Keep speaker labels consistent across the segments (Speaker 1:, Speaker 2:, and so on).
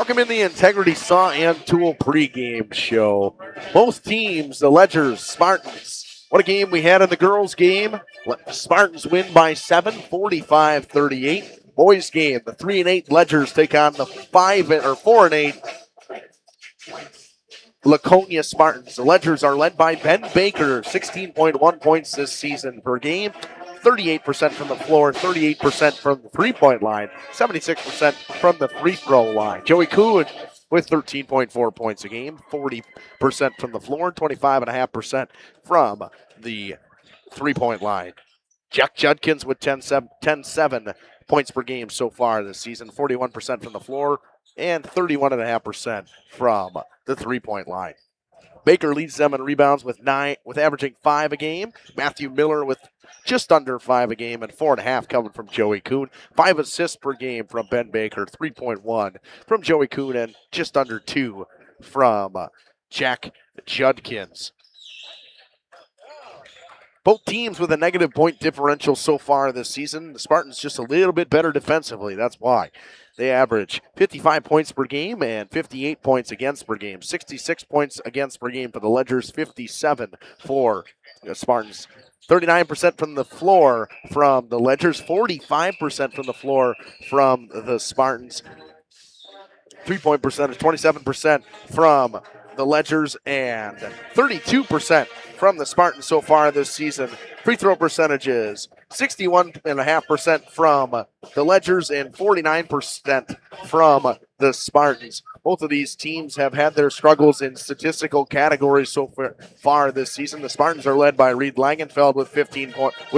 Speaker 1: Welcome in the Integrity Saw and Tool pregame show. Both teams, the Ledgers, Spartans. What a game we had in the girls' game. Spartans win by 7, 45-38. Boys' game, the 3-8 Ledgers take on the 4-8 Laconia Spartans. The Ledgers are led by Ben Baker, 16.1 points this season per game. 38% from the floor, 38% from the three-point line, 76% from the free throw line. Joey Kuhn with 13.4 points a game, 40% from the floor, 25.5% from the three-point line. Jack Judkins with 10-7 points per game so far this season, 41% from the floor and 31.5% from the three-point line. Baker leads them in rebounds with averaging 5 a game. Matthew Miller with just under 5 a game and 4.5 coming from Joey Kuhn. 5 assists per game from Ben Baker, 3.1 from Joey Kuhn, and just under 2 from Jack Judkins. Both teams with a negative point differential so far this season. The Spartans just a little bit better defensively. That's why. They average 55 points per game and 58 points against per game. 66 points against per game for the Ledgers, 57 for the Spartans. 39% from the floor from the Ledgers, 45% from the floor from the Spartans. 3-point percentage, 27% from the Ledgers and 32% from the Spartans so far this season. Free throw percentages, 61.5% from the Ledgers and 49% from the Spartans. Both of these teams have had their struggles in statistical categories so far this season. The Spartans are led by Reed Langenfeld with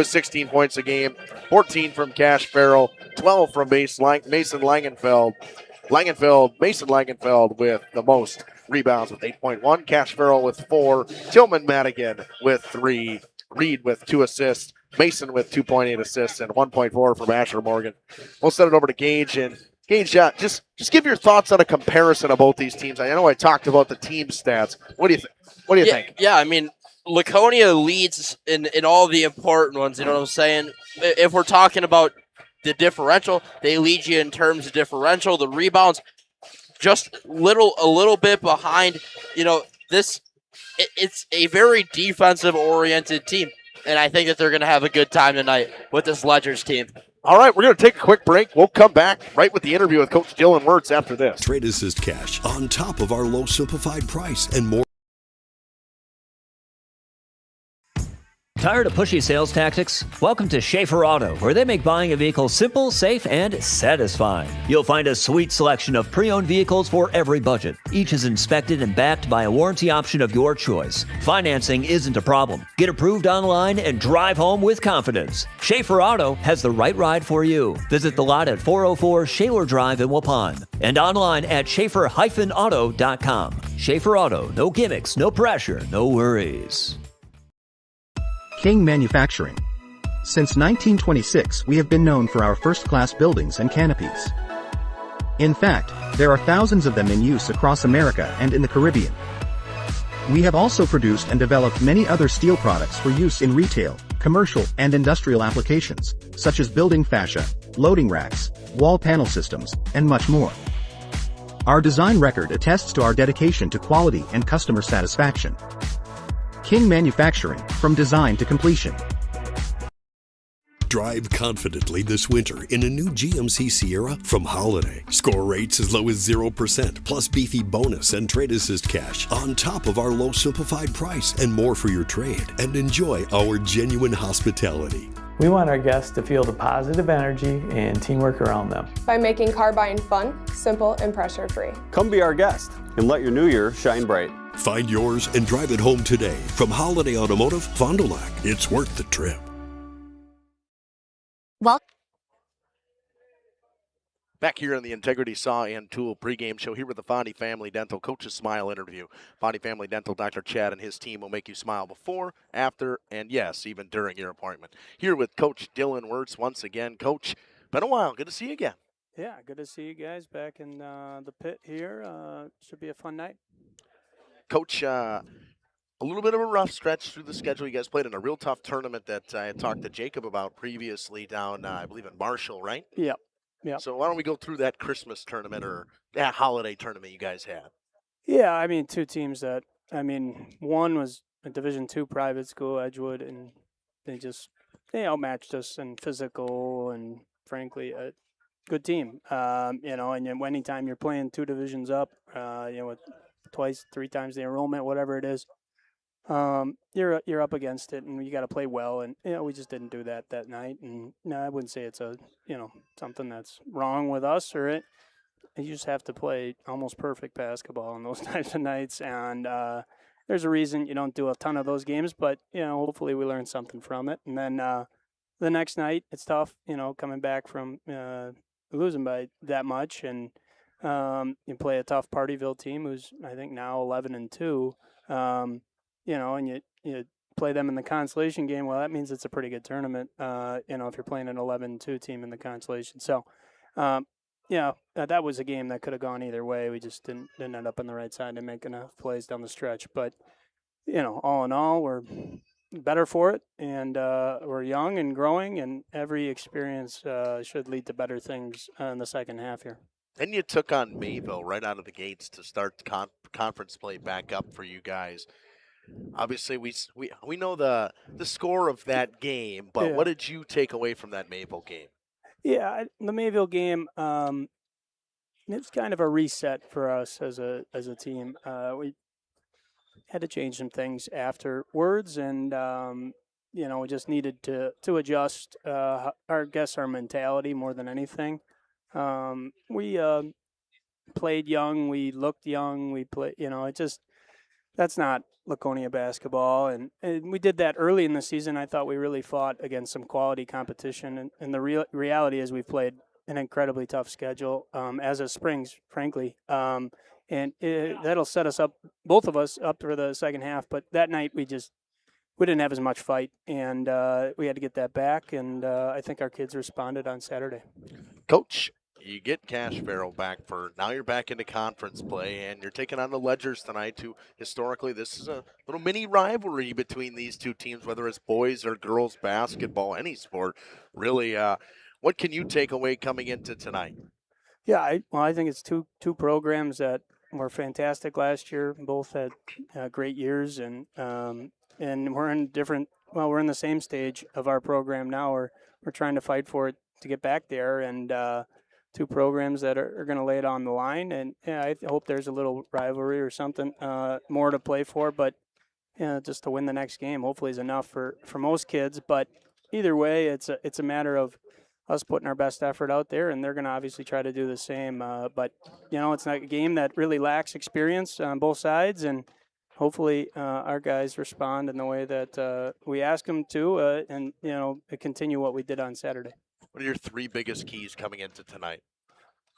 Speaker 1: 16 points a game, 14 from Cash Farrell, 12 from Mason Langenfeld. Mason Langenfeld with the most rebounds with 8.1. Cash Farrell with 4. Tillman Madigan with 3. Reed with 2 assists. Mason with 2.8 assists and 1.4 from Asher Morgan. We'll send it over to Gage. And Gage, just give your thoughts on a comparison of both these teams. I know I talked about the team stats. What do you think? What do you think?
Speaker 2: Yeah, I mean, Laconia leads in all the important ones. You know what I'm saying? If we're talking about the differential, they lead you in terms of differential. The rebounds, just a little bit behind. You know, it's a very defensive-oriented team, and I think that they're going to have a good time tonight with this Ledgers team.
Speaker 1: All right, we're going to take a quick break. We'll come back right with the interview with Coach Dylan Wirtz after this.
Speaker 3: Trade Assist Cash on top of our low simplified price and more.
Speaker 4: Tired of pushy sales tactics? Welcome to Schaefer Auto, where they make buying a vehicle simple, safe, and satisfying. You'll find a sweet selection of pre-owned vehicles for every budget. Each is inspected and backed by a warranty option of your choice. Financing isn't a problem. Get approved online and drive home with confidence. Schaefer Auto has the right ride for you. Visit the lot at 404 Shaler Drive in Waupun and online at schaefer-auto.com. Schaefer Auto, no gimmicks, no pressure, no worries.
Speaker 5: King Manufacturing. Since 1926, we have been known for our first-class buildings and canopies. In fact, there are thousands of them in use across America and in the Caribbean. We have also produced and developed many other steel products for use in retail, commercial, and industrial applications, such as building fascia, loading racks, wall panel systems, and much more. Our design record attests to our dedication to quality and customer satisfaction. King Manufacturing, from design to completion.
Speaker 3: Drive confidently this winter in a new GMC Sierra from Holiday. Score rates as low as 0%, plus beefy bonus and trade assist cash on top of our low simplified price and more for your trade. And enjoy our genuine hospitality.
Speaker 6: We want our guests to feel the positive energy and teamwork around them.
Speaker 7: By making car buying fun, simple, and pressure-free.
Speaker 8: Come be our guest and let your new year shine bright.
Speaker 3: Find yours and drive it home today from Holiday Automotive, Fond du Lac. It's worth the trip.
Speaker 9: Well,
Speaker 1: back here in the Integrity Saw and Tool pregame show here with the Fondy Family Dental Coach's Smile interview. Fondy Family Dental, Dr. Chad and his team will make you smile before, after, and yes, even during your appointment. Here with Coach Dylan Wirtz once again. Coach, been a while. Good to see you again.
Speaker 10: Yeah, good to see you guys back in the pit here. Should be a fun night.
Speaker 1: Coach, a little bit of a rough stretch through the schedule. You guys played in a real tough tournament that I had talked to Jacob about previously down, I believe, in Marshall, right?
Speaker 10: Yep. Yeah.
Speaker 1: So why don't we go through that Christmas tournament or that holiday tournament you guys had?
Speaker 10: Yeah, I mean, two teams that, one was a Division II private school, Edgewood, and they outmatched us in physical and, frankly, a good team. And anytime you're playing two divisions up, with twice, three times the enrollment, whatever it is, you're up against it, and you got to play well. And we just didn't do that night. And no, I wouldn't say it's something that's wrong with us or it. You just have to play almost perfect basketball on those types of nights. And there's a reason you don't do a ton of those games, but hopefully we learn something from it. And then the next night, it's tough, coming back from losing by that much, and you play a tough Partyville team who's I think now 11-2. And you play them in the consolation game. Well, that means it's a pretty good tournament. If you're playing an 11-2 team in the consolation, so. That was a game that could have gone either way. We just didn't end up on the right side and make enough plays down the stretch. But all in all, we're better for it, and we're young and growing, and every experience should lead to better things in the second half here.
Speaker 1: Then you took on Mayville right out of the gates to start the conference play back up for you guys. Obviously, we know the score of that game, but what did you take away from that Mayville game?
Speaker 10: Yeah, the Mayville game, it's kind of a reset for us as a team. We had to change some things afterwards, and we just needed to adjust our mentality more than anything. We played young, we looked young, we play. That's not Laconia basketball, and we did that early in the season. I thought we really fought against some quality competition, and the reality is we've played an incredibly tough schedule as of Springs, frankly, and that'll set us up, both of us, up for the second half. But that night we didn't have as much fight, and we had to get that back, and I think our kids responded on Saturday.
Speaker 1: Coach, you get Cash Farrell back for now. You're back into conference play, and you're taking on the Ledgers tonight. Who historically, this is a little mini rivalry between these two teams, whether it's boys or girls basketball, any sport, really. What can you take away coming into tonight?
Speaker 10: Yeah, I think it's two programs that were fantastic last year. Both had great years, and we're in different. Well, we're in the same stage of our program now. We're trying to fight for it to get back there, and two programs that are going to lay it on the line. And I hope there's a little rivalry or something more to play for. But just to win the next game, hopefully, is enough for most kids. But either way, it's a matter of us putting our best effort out there, and they're going to obviously try to do the same. But it's not a game that really lacks experience on both sides, and hopefully our guys respond in the way that we ask them to, and continue what we did on Saturday.
Speaker 1: What are your three biggest keys coming into tonight?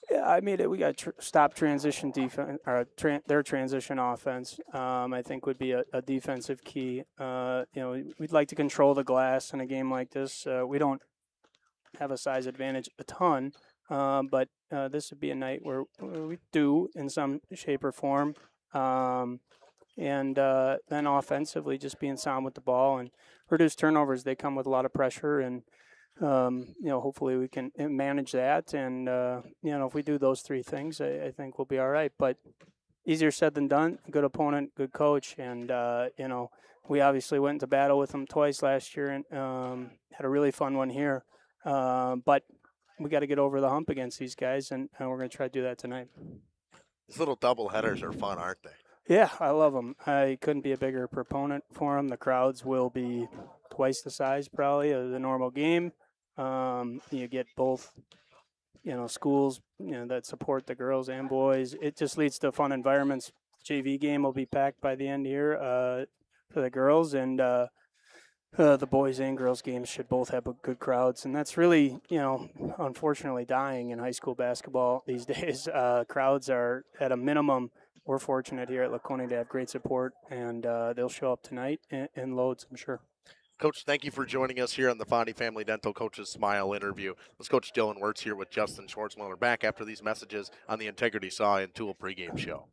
Speaker 10: Yeah, we got stop transition defense, or their transition offense. I think would be a defensive key. We'd like to control the glass in a game like this. We don't have a size advantage a ton, but this would be a night where we do in some shape or form. And then offensively, just being sound with the ball and reduce turnovers. They come with a lot of pressure, and hopefully we can manage that. And if we do those three things, I think we'll be all right. But easier said than done. Good opponent, good coach, and we obviously went into battle with them twice last year, and had a really fun one here. But we got to get over the hump against these guys, and we're going to try to do that tonight.
Speaker 1: These little double headers are fun, aren't they?
Speaker 10: Yeah, I love them. I couldn't be a bigger proponent for them. The crowds will be twice the size probably of the normal game. You get both, schools, that support the girls and boys. It just leads to fun environments. JV game will be packed by the end here for the girls, and the boys and girls games should both have good crowds. And that's really, unfortunately dying in high school basketball these days. Crowds are at a minimum. We're fortunate here at Laconia to have great support, and they'll show up tonight in loads, I'm sure.
Speaker 1: Coach, thank you for joining us here on the Fondy Family Dental Coaches Smile interview. This Coach Dylan Wirtz here with Justin Schwartzmiller, back after these messages on the Integrity Saw and Tool pregame show.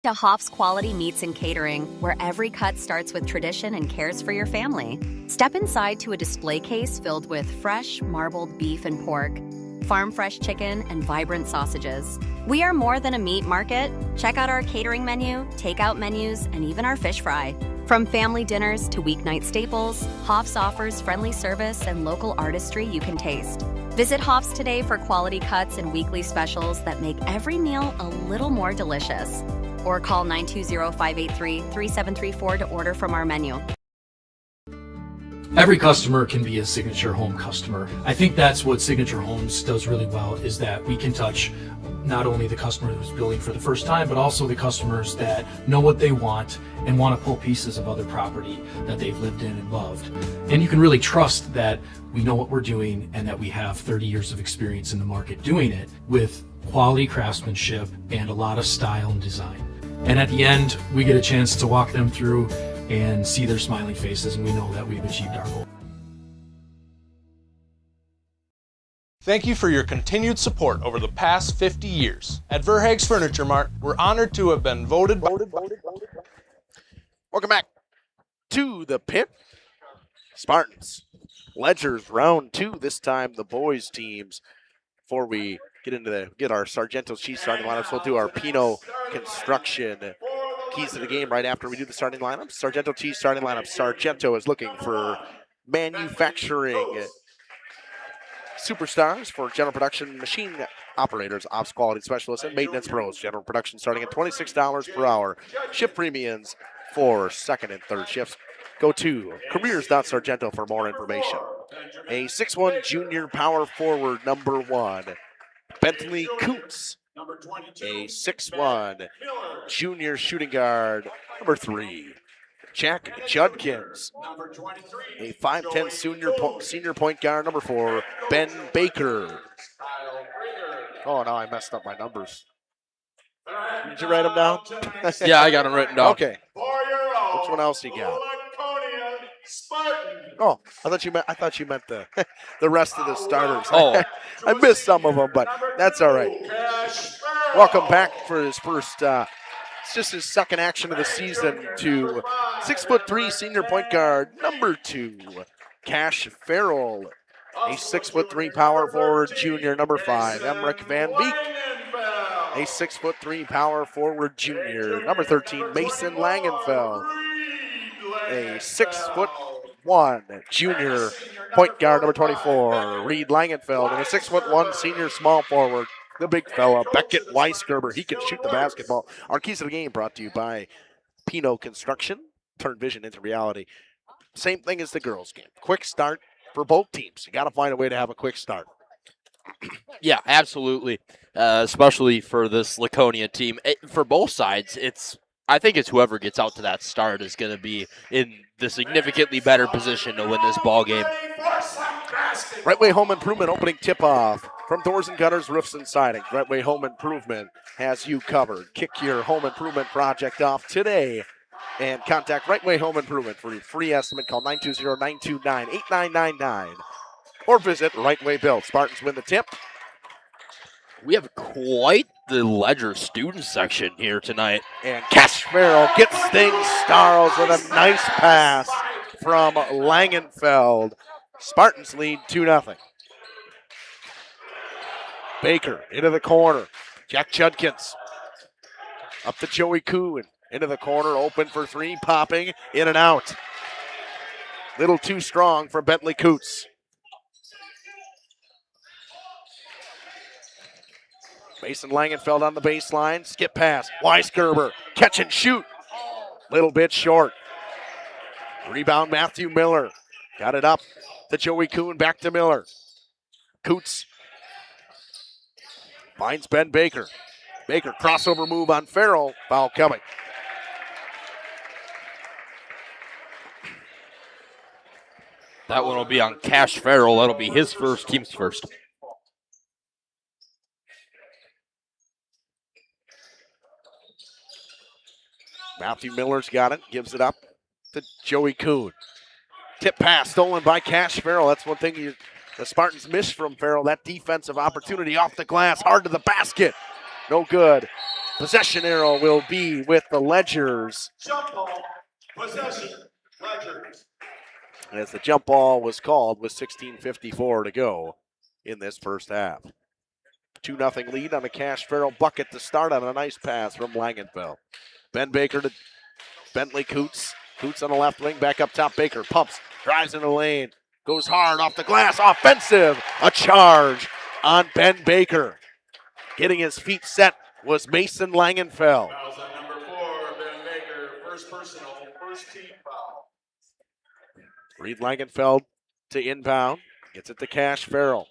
Speaker 9: To Hoff's Quality Meats and Catering, where every cut starts with tradition and cares for your family. Step inside to a display case filled with fresh, marbled beef and pork, farm fresh chicken, and vibrant sausages. We are more than a meat market. Check out our catering menu, takeout menus, and even our fish fry. From family dinners to weeknight staples, Hoff's offers friendly service and local artistry you can taste. Visit Hoff's today for quality cuts and weekly specials that make every meal a little more delicious. Or call 920-583-3734 to order from our menu.
Speaker 11: Every customer can be a Signature Home customer. I think that's what Signature Homes does really well, is that we can touch not only the customer who's building for the first time, but also the customers that know what they want and want to pull pieces of other property that they've lived in and loved. And you can really trust that we know what we're doing and that we have 30 years of experience in the market doing it with quality craftsmanship and a lot of style and design. And at the end, we get a chance to walk them through and see their smiling faces, and we know that we've achieved our goal.
Speaker 12: Thank you for your continued support over the past 50 years. At Verhaeg's Furniture Mart, we're honored to have been voted.
Speaker 1: Welcome back to the pit. Spartans, Ledgers, round 2. This time the boys teams. Before we get our Sargento Cheese starting lineups, we'll do our Pinot Construction keys to the game right after we do the starting lineups. Sargento Cheese starting lineup. Sargento is looking for manufacturing superstars for general production machine operators, ops quality specialists, and maintenance pros. General production starting at $26 per hour. Shift premiums for second and third shifts. Go to careers.sargento for more information. A 6'1 junior power forward, number 1, Bentley Coots. A 6'1 junior shooting guard, number 3, Jack Judkins. A 5'10 senior point guard, number 4, Ben Baker. Oh, no, I messed up my numbers. Did you write them down?
Speaker 2: Yeah, I got them written down.
Speaker 1: Okay. Which one else you got? Oh, I thought you meant the the rest of the starters.
Speaker 2: Oh,
Speaker 1: I missed some of them, but that's all right. Welcome back for his first. It's just his second action of the season to 6'3" senior point guard number 2, Cash Farrell. A 6'3" power forward junior number 5, Emmerich Van Beek. A 6'3" power forward junior number 13, Mason Langenfeld. A 6'1" junior point guard number 24, Reed Langenfeld, and a 6'1" senior small forward, the big fella, Beckett Weisgerber. He can shoot the basketball. Our keys to the game brought to you by Pinot Construction. Turn vision into reality. Same thing as the girls' game. Quick start for both teams. You got to find a way to have a quick start.
Speaker 2: Yeah, absolutely. Especially for this Laconia team. For both sides, I think it's whoever gets out to that start is going to be in the significantly better position to win this ball game.
Speaker 1: Right Way Home Improvement opening tip-off from Doors and Gutters, Roofs and Siding. Right Way Home Improvement has you covered. Kick your home improvement project off today and contact Right Way Home Improvement for your free estimate. Call 920-929-8999 or visit Right Way Build. Spartans win the tip.
Speaker 2: We have quite the Ledger student section here tonight.
Speaker 1: And Cash Farrell gets things started with a nice pass from Langenfeld. Spartans lead 2-0. Baker into the corner. Jack Judkins up to Joey Kuhn. Into the corner, open for 3, popping, in and out. Little too strong for Bentley Coots. Mason Langenfeld on the baseline. Skip pass. Weisgerber. Catch and shoot. Little bit short. Rebound Matthew Miller. Got it up to Joey Kuhn. Back to Miller. Coots finds Ben Baker. Baker crossover move on Farrell. Foul coming.
Speaker 2: That one will be on Cash Farrell. That'll be his first, team's first.
Speaker 1: Matthew Miller's got it, gives it up to Joey Kuhn. Tip pass stolen by Cash Farrell. That's one thing the Spartans missed from Farrell. That defensive opportunity off the glass, hard to the basket. No good. Possession arrow will be with the Ledgers.
Speaker 13: Jump ball, possession, Ledgers.
Speaker 1: As the jump ball was called with 16:54 to go in this first half. 2-0 lead on a Cash Farrell bucket to start on a nice pass from Langenfeld. Ben Baker to Bentley Coots. Coots on the left wing, back up top. Baker pumps, drives in the lane, goes hard off the glass, offensive. A charge on Ben Baker. Getting his feet set was Mason Langenfeld.
Speaker 13: Fouls on number 4, Ben Baker, first personal, first team foul.
Speaker 1: Reed Langenfeld to inbound, gets it to Cash Farrell.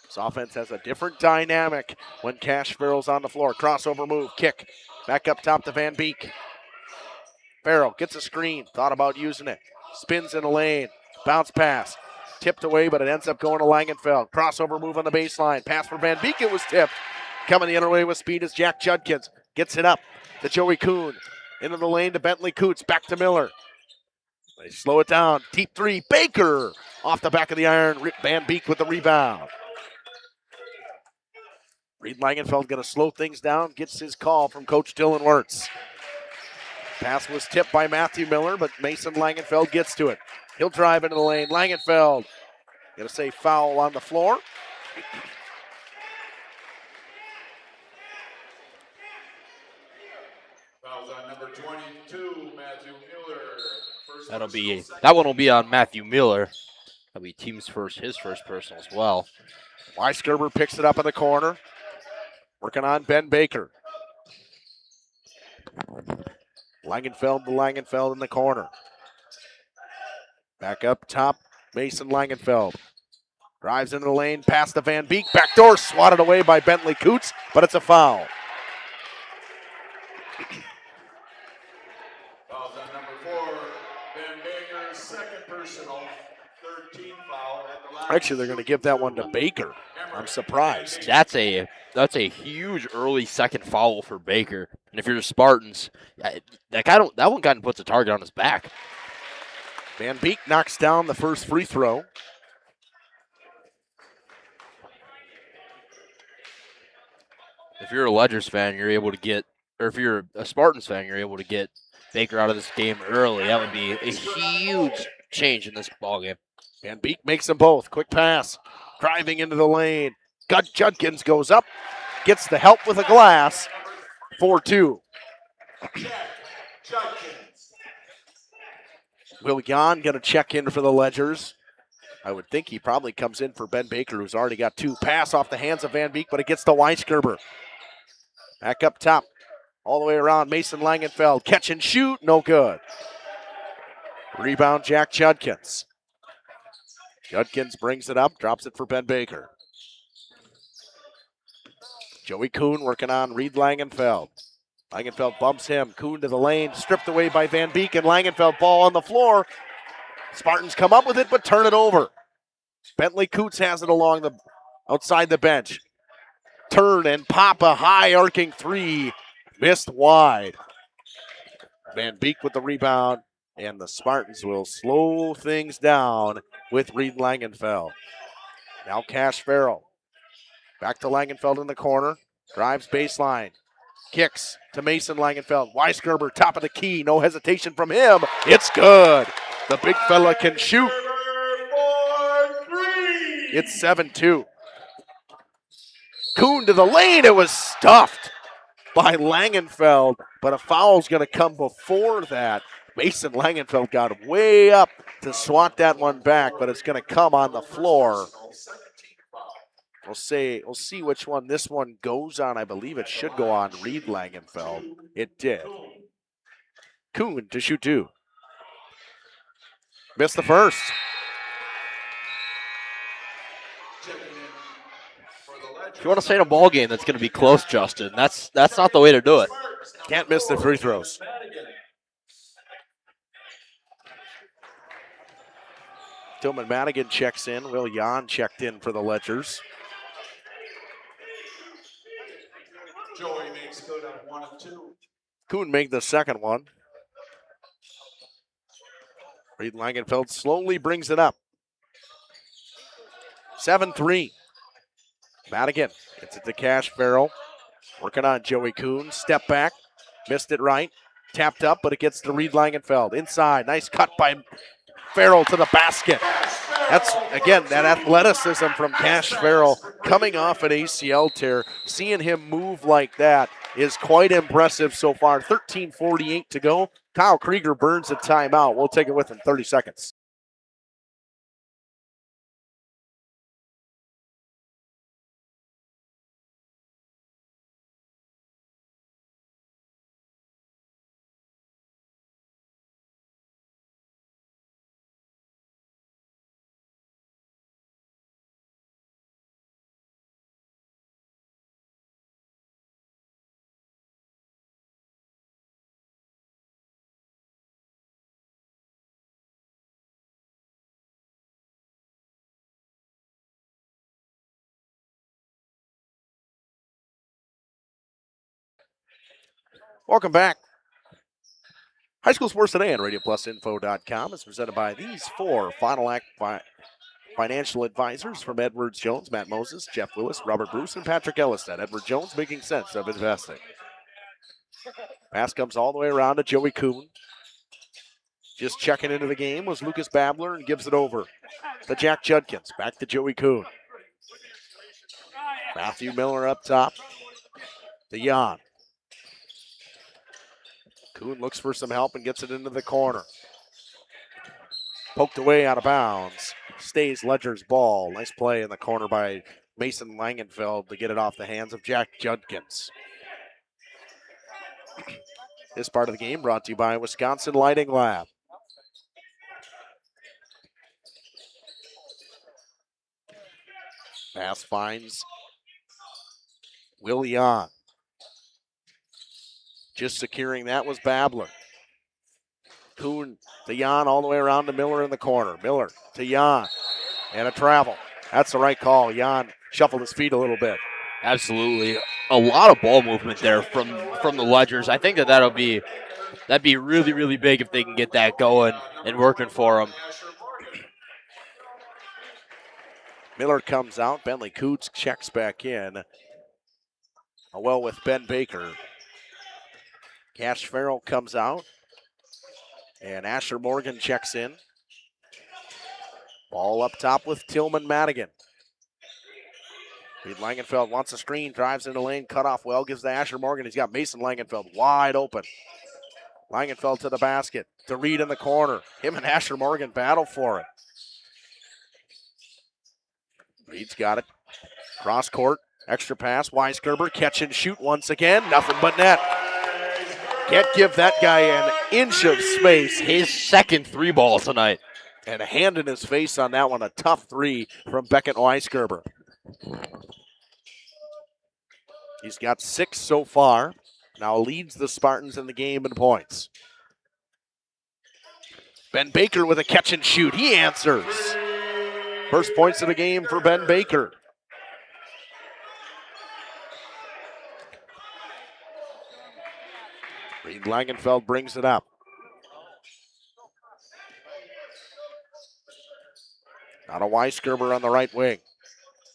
Speaker 1: This offense has a different dynamic when Cash Farrell's on the floor. Crossover move, kick, back up top to Van Beek. Farrell gets a screen, thought about using it, spins in the lane, bounce pass, tipped away, but it ends up going to Langenfeld. Crossover move on the baseline, pass for Van Beek, it was tipped. Coming the other way with speed is Jack Judkins, gets it up to Joey Kuhn, into the lane to Bentley Coots, back to Miller. They slow it down, deep three, Baker off the back of the iron, Van Beek with the rebound. Reed Langenfeld going to slow things down, gets his call from Coach Dylan Wirtz. Pass was tipped by Matthew Miller, but Mason Langenfeld gets to it. He'll drive into the lane. Langenfeld going to say foul on the floor.
Speaker 13: Fouls on number 22, Matthew Miller.
Speaker 2: That one will be on Matthew Miller. That'll be team's first, his first personal as well.
Speaker 1: Weisgerber picks it up in the corner. Working on Ben Baker. Langenfeld to Langenfeld in the corner. Back up top, Mason Langenfeld. Drives into the lane, past the Van Beek. Backdoor swatted away by Bentley Coots, but it's a foul.
Speaker 13: Fouls on number 4, Ben Baker, second personal, third team foul at the line.
Speaker 1: Actually, they're going to give that one to Baker. I'm surprised.
Speaker 2: That's a huge early second foul for Baker. And if you're the Spartans, that one kind of puts a target on his back.
Speaker 1: Van Beek knocks down the first free throw.
Speaker 2: If you're a Ledgers fan, you're able to get, or if you're a Spartans fan, you're able to get Baker out of this game early. That would be a huge change in this ballgame.
Speaker 1: Van Beek makes them both. Quick pass. Driving into the lane. Judkins goes up. Gets the help with a glass. 4-2. Will Jan going to check in for the Ledgers? I would think he probably comes in for Ben Baker, who's already got 2. Pass off the hands of Van Beek, but it gets to Weisgerber. Back up top. All the way around. Mason Langenfeld. Catch and shoot. No good. Rebound Jack Judkins. Judkins brings it up. Drops it for Ben Baker. Joey Kuhn working on Reed Langenfeld. Langenfeld bumps him. Kuhn to the lane. Stripped away by Van Beek, and Langenfeld ball on the floor. Spartans come up with it, but turn it over. Bentley Coots has it along the outside the bench. Turn and pop a high arcing 3. Missed wide. Van Beek with the rebound, and the Spartans will slow things down with Reed Langenfeld. Now Cash Farrell. Back to Langenfeld in the corner. Drives baseline. Kicks to Mason Langenfeld. Weisgerber, top of the key. No hesitation from him. It's good. The big fella can shoot. It's 7-2. Kuhn to the lane. It was stuffed by Langenfeld, but a foul's going to come before that. Mason Langenfeld got way up to swat that one back, but it's going to come on the floor. We'll see which one this one goes on. I believe it should go on Reed Langenfeld. It did. Kuhn to shoot 2. Missed the first.
Speaker 2: If you want to stay in a ball game that's going to be close, Justin, that's not the way to do it.
Speaker 1: Can't miss the free throws. Tillman Madigan checks in. Will Jan checked in for the Ledgers.
Speaker 13: Joey makes good on 1 and 2.
Speaker 1: Kuhn made the second one. Reed Langenfeld slowly brings it up. 7-3. Madigan gets it to Cash Farrell. Working on Joey Kuhn. Step back. Missed it right. Tapped up, but it gets to Reed Langenfeld. Inside. Nice cut by Farrell to the basket. That's, again, that athleticism from Cash Farrell coming off an ACL tear. Seeing him move like that is quite impressive so far. 13:48 to go. Kyle Krieger burns a timeout. We'll take it with him 30 seconds. Welcome back. High School Sports Today on RadioPlusInfo.com is presented by these four Final Act financial advisors from Edwards Jones, Matt Moses, Jeff Lewis, Robert Bruce, and Patrick Elliston. Edward Jones, making sense of investing. Pass comes all the way around to Joey Kuhn. Just checking into the game was Lucas Babler and gives it over to Jack Judkins. Back to Joey Kuhn. Matthew Miller up top to Jan. Kuhn looks for some help and gets it into the corner. Poked away out of bounds. Stays Ledger's ball. Nice play in the corner by Mason Langenfeld to get it off the hands of Jack Judkins. This part of the game brought to you by Wisconsin Lighting Lab. Pass finds Will Jan. Just securing that was Babler. Kuhn to Jan all the way around to Miller in the corner. Miller to Jan. And a travel. That's the right call. Jan shuffled his feet a little bit.
Speaker 2: Absolutely. A lot of ball movement there from the Ledgers. I think that'd be really, really big if they can get that going and working for them.
Speaker 1: Miller comes out. Bentley Coots checks back in. Well with Ben Baker. Cash Farrell comes out. And Asher Morgan checks in. Ball up top with Tillman Madigan. Reed Langenfeld wants a screen, drives into lane, cut off well, gives to Asher Morgan. He's got Mason Langenfeld wide open. Langenfeld to the basket, to Reed in the corner. Him and Asher Morgan battle for it. Reed's got it. Cross court, extra pass, Weisgerber, catch and shoot once again, nothing but net. Can't give that guy an inch of space.
Speaker 2: His second three ball tonight.
Speaker 1: And a hand in his face on that one, a tough three from Beckett Weisgerber. He's got 6 so far. Now leads the Spartans in the game in points. Ben Baker with a catch and shoot. He answers. First points of the game for Ben Baker. Reed Langenfeld brings it up. Now to Weisgerber on the right wing.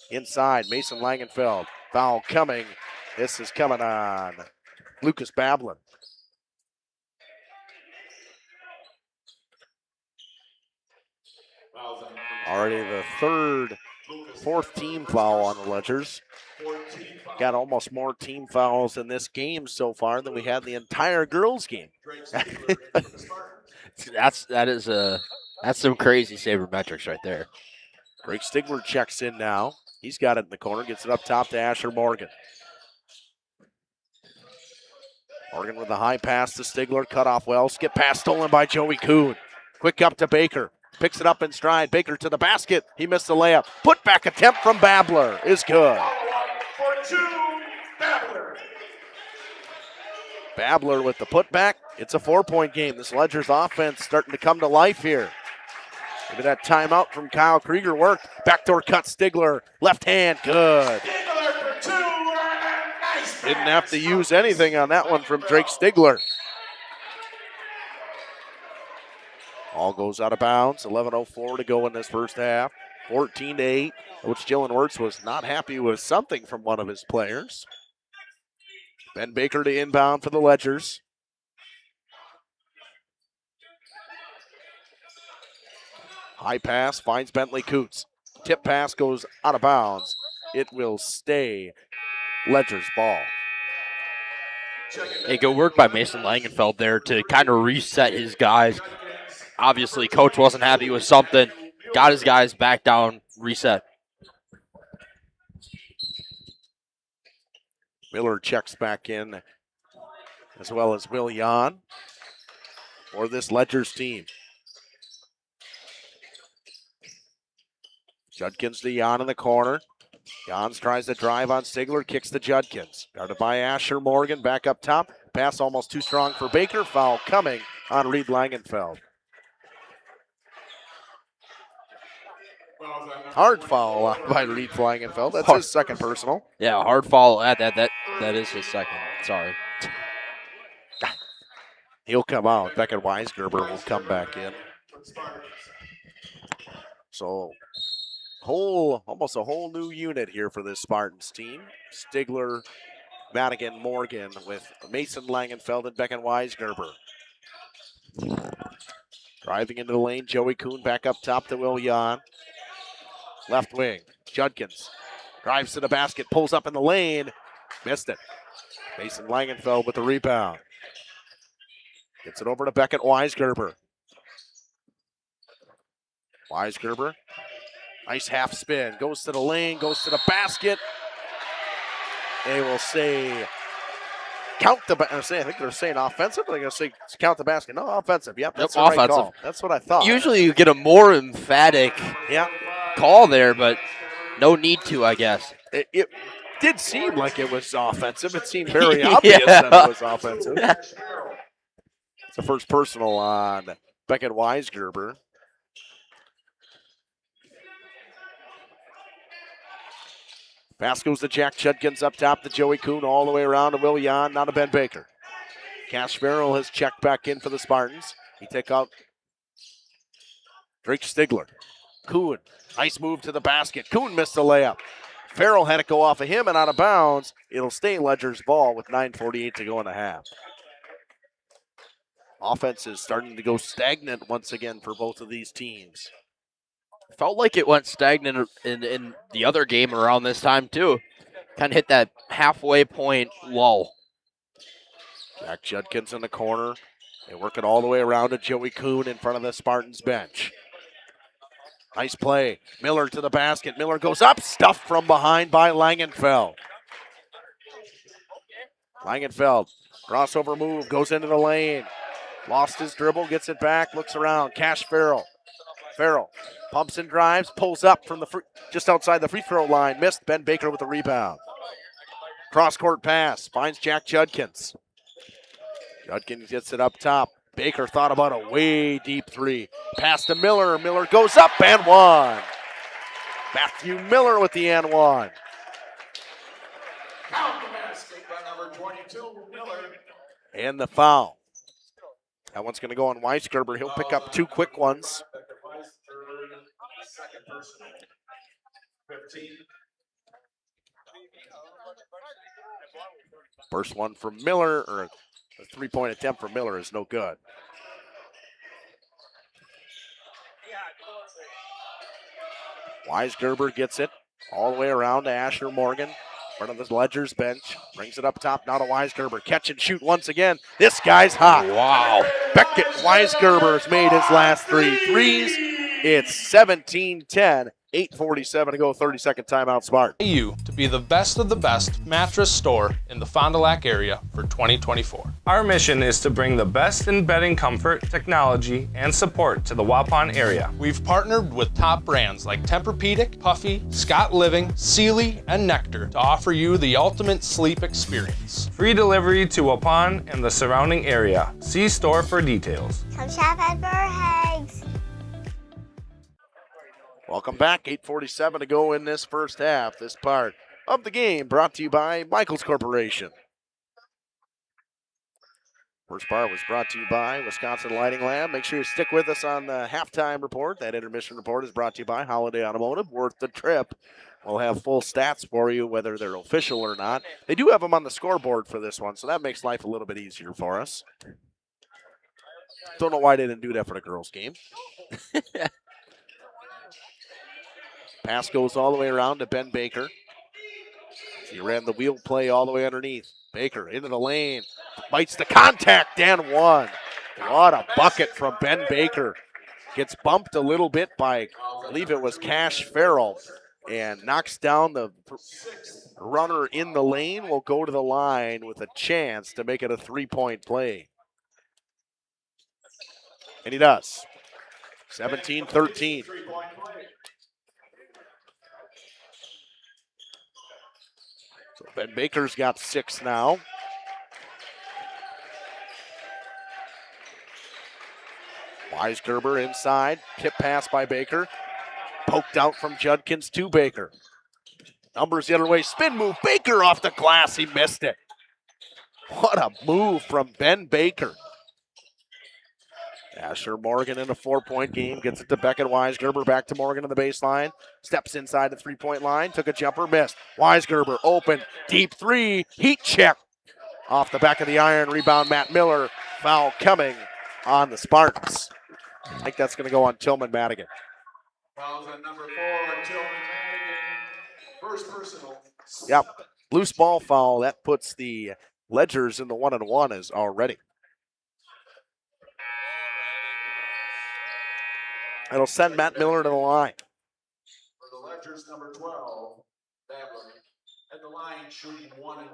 Speaker 1: Inside, Mason Langenfeld. Foul coming. This is coming on Lucas Babler. Already the fourth team foul on the Ledgers. Got almost more team fouls in this game so far than we had the entire girls game.
Speaker 2: That's some crazy sabermetrics right there.
Speaker 1: Drake Stigler checks in now. He's got it in the corner, gets it up top to Asher Morgan. Morgan with a high pass to Stigler, cut off well. Skip pass stolen by Joey Kuhn. Quick up to Baker. Picks it up in stride. Baker to the basket. He missed the layup. Put back attempt from Babler is good. Babler with the putback. It's a 4-point game. This Ledgers offense starting to come to life here. Maybe that timeout from Kyle Krieger worked. Backdoor cut Stigler. Left hand, good. Didn't have to use anything on that one from Drake Stigler. All goes out of bounds. 11:04 to go in this first half. 14-8. Coach Jalen Wirtz was not happy with something from one of his players. Ben Baker to inbound for the Ledgers. High pass finds Bentley Coots. Tip pass goes out of bounds. It will stay Ledger's ball.
Speaker 2: Hey, good work by Mason Langenfeld there to kind of reset his guys. Obviously, coach wasn't happy with something. Got his guys back down, reset.
Speaker 1: Miller checks back in, as well as Will Jan for this Ledgers team. Judkins to Jan in the corner. Jans tries to drive on Stigler, kicks to Judkins. Guarded by Asher Morgan, back up top. Pass almost too strong for Baker. Foul coming on Reed Langenfeld. Hard foul by Reed Langenfeld. That's his second personal.
Speaker 2: Yeah, hard foul. That is his second. Sorry.
Speaker 1: He'll come out. Beckett Weisgerber will come back in. So almost a whole new unit here for this Spartans team. Stigler, Madigan, Morgan with Mason Langenfeld and Beckett Weisgerber. Driving into the lane, Joey Kuhn back up top to Will Jan. Left wing, Judkins drives to the basket, pulls up in the lane, missed it. Mason Langenfeld with the rebound. Gets it over to Beckett Weisgerber. Weisgerber, nice half spin, goes to the lane, goes to the basket. They will say count the basket. I think they're saying offensive, but they're going to say count the basket. No, offensive. Yep, that's the right
Speaker 2: offensive.
Speaker 1: call. That's what I thought.
Speaker 2: Usually you get a more emphatic call there, but no need to, I guess.
Speaker 1: It did seem like it was offensive. It seemed very obvious that it was offensive. It's the first personal on Beckett Weisgerber. Pass goes to Jack Judkins up top to Joey Kuhn, all the way around to Will Jan, now to Ben Baker. Cash Farrell has checked back in for the Spartans. He take out Drake Stigler. Kuhn, nice move to the basket. Kuhn missed the layup. Farrell had it go off of him and out of bounds. It'll stay Ledger's ball with 9:48 to go in the half. Offense is starting to go stagnant once again for both of these teams.
Speaker 2: Felt like it went stagnant in the other game around this time, too. Kind of hit that halfway point lull.
Speaker 1: Jack Judkins in the corner. They work it all the way around to Joey Kuhn in front of the Spartans bench. Nice play. Miller to the basket. Miller goes up. Stuffed from behind by Langenfeld. Langenfeld, crossover move, goes into the lane. Lost his dribble, gets it back, looks around. Cash Farrell. Farrell pumps and drives, pulls up from just outside the free throw line. Missed. Ben Baker with the rebound. Cross-court pass, finds Jack Judkins. Judkins gets it up top. Baker thought about a way deep three. Pass to Miller. Miller goes up and one. Matthew Miller with the and one. And the foul. That one's going to go on Weisgerber. He'll pick up two quick ones. First one from Miller, or a three-point attempt from Miller is no good. Weisgerber gets it all the way around to Asher Morgan. In front of the Ledger's bench. Brings it up top now to Weisgerber. Catch and shoot once again. This guy's hot.
Speaker 2: Wow.
Speaker 1: Beckett Weisgerber has made his last three threes. It's 17-10. 8:47 to go, 30-second timeout, Smart.
Speaker 12: You to be the best of the best mattress store in the Fond du Lac area for 2024.
Speaker 14: Our mission is to bring the best in bedding comfort, technology, and support to the Waupun area.
Speaker 12: We've partnered with top brands like Tempur-Pedic, Puffy, Scott Living, Sealy, and Nectar to offer you the ultimate sleep experience.
Speaker 14: Free delivery to Waupun and the surrounding area. See store for details.
Speaker 15: Come shop at Burhags.
Speaker 1: Welcome back. 8:47 to go in this first half. This part of the game brought to you by Michaels Corporation. First part was brought to you by Wisconsin Lighting Lab. Make sure you stick with us on the halftime report. That intermission report is brought to you by Holiday Automotive. Worth the trip. We'll have full stats for you, whether they're official or not. They do have them on the scoreboard for this one, so that makes life a little bit easier for us. Don't know why they didn't do that for the girls' game. Pass goes all the way around to Ben Baker. He ran the wheel play all the way underneath. Baker into the lane. Bites the contact and one. What a bucket from Ben Baker. Gets bumped a little bit by, I believe it was Cash Farrell, and knocks down the runner in the lane. Will go to the line with a chance to make it a 3-point play. And he does. 17-13. So Ben Baker's got 6 now. Weisgerber inside. Tip pass by Baker. Poked out from Judkins to Baker. Numbers the other way. Spin move. Baker off the glass. He missed it. What a move from Ben Baker. Asher Morgan in a 4-point game. Gets it to Beckett. Weisgerber back to Morgan on the baseline. Steps inside the 3-point line. Took a jumper. Missed. Weisgerber open. Deep 3. Heat check. Off the back of the iron. Rebound Matt Miller. Foul coming on the Spartans. I think that's going to go on Tillman Madigan.
Speaker 13: Fouls on number 4, Tillman Madigan. First personal.
Speaker 1: Yep. Loose ball foul. That puts the Ledgers in the 1-1 as already. It'll send Matt Miller to the line.
Speaker 13: For the Ledgers, number 12, Babler. At the line, shooting 1-1.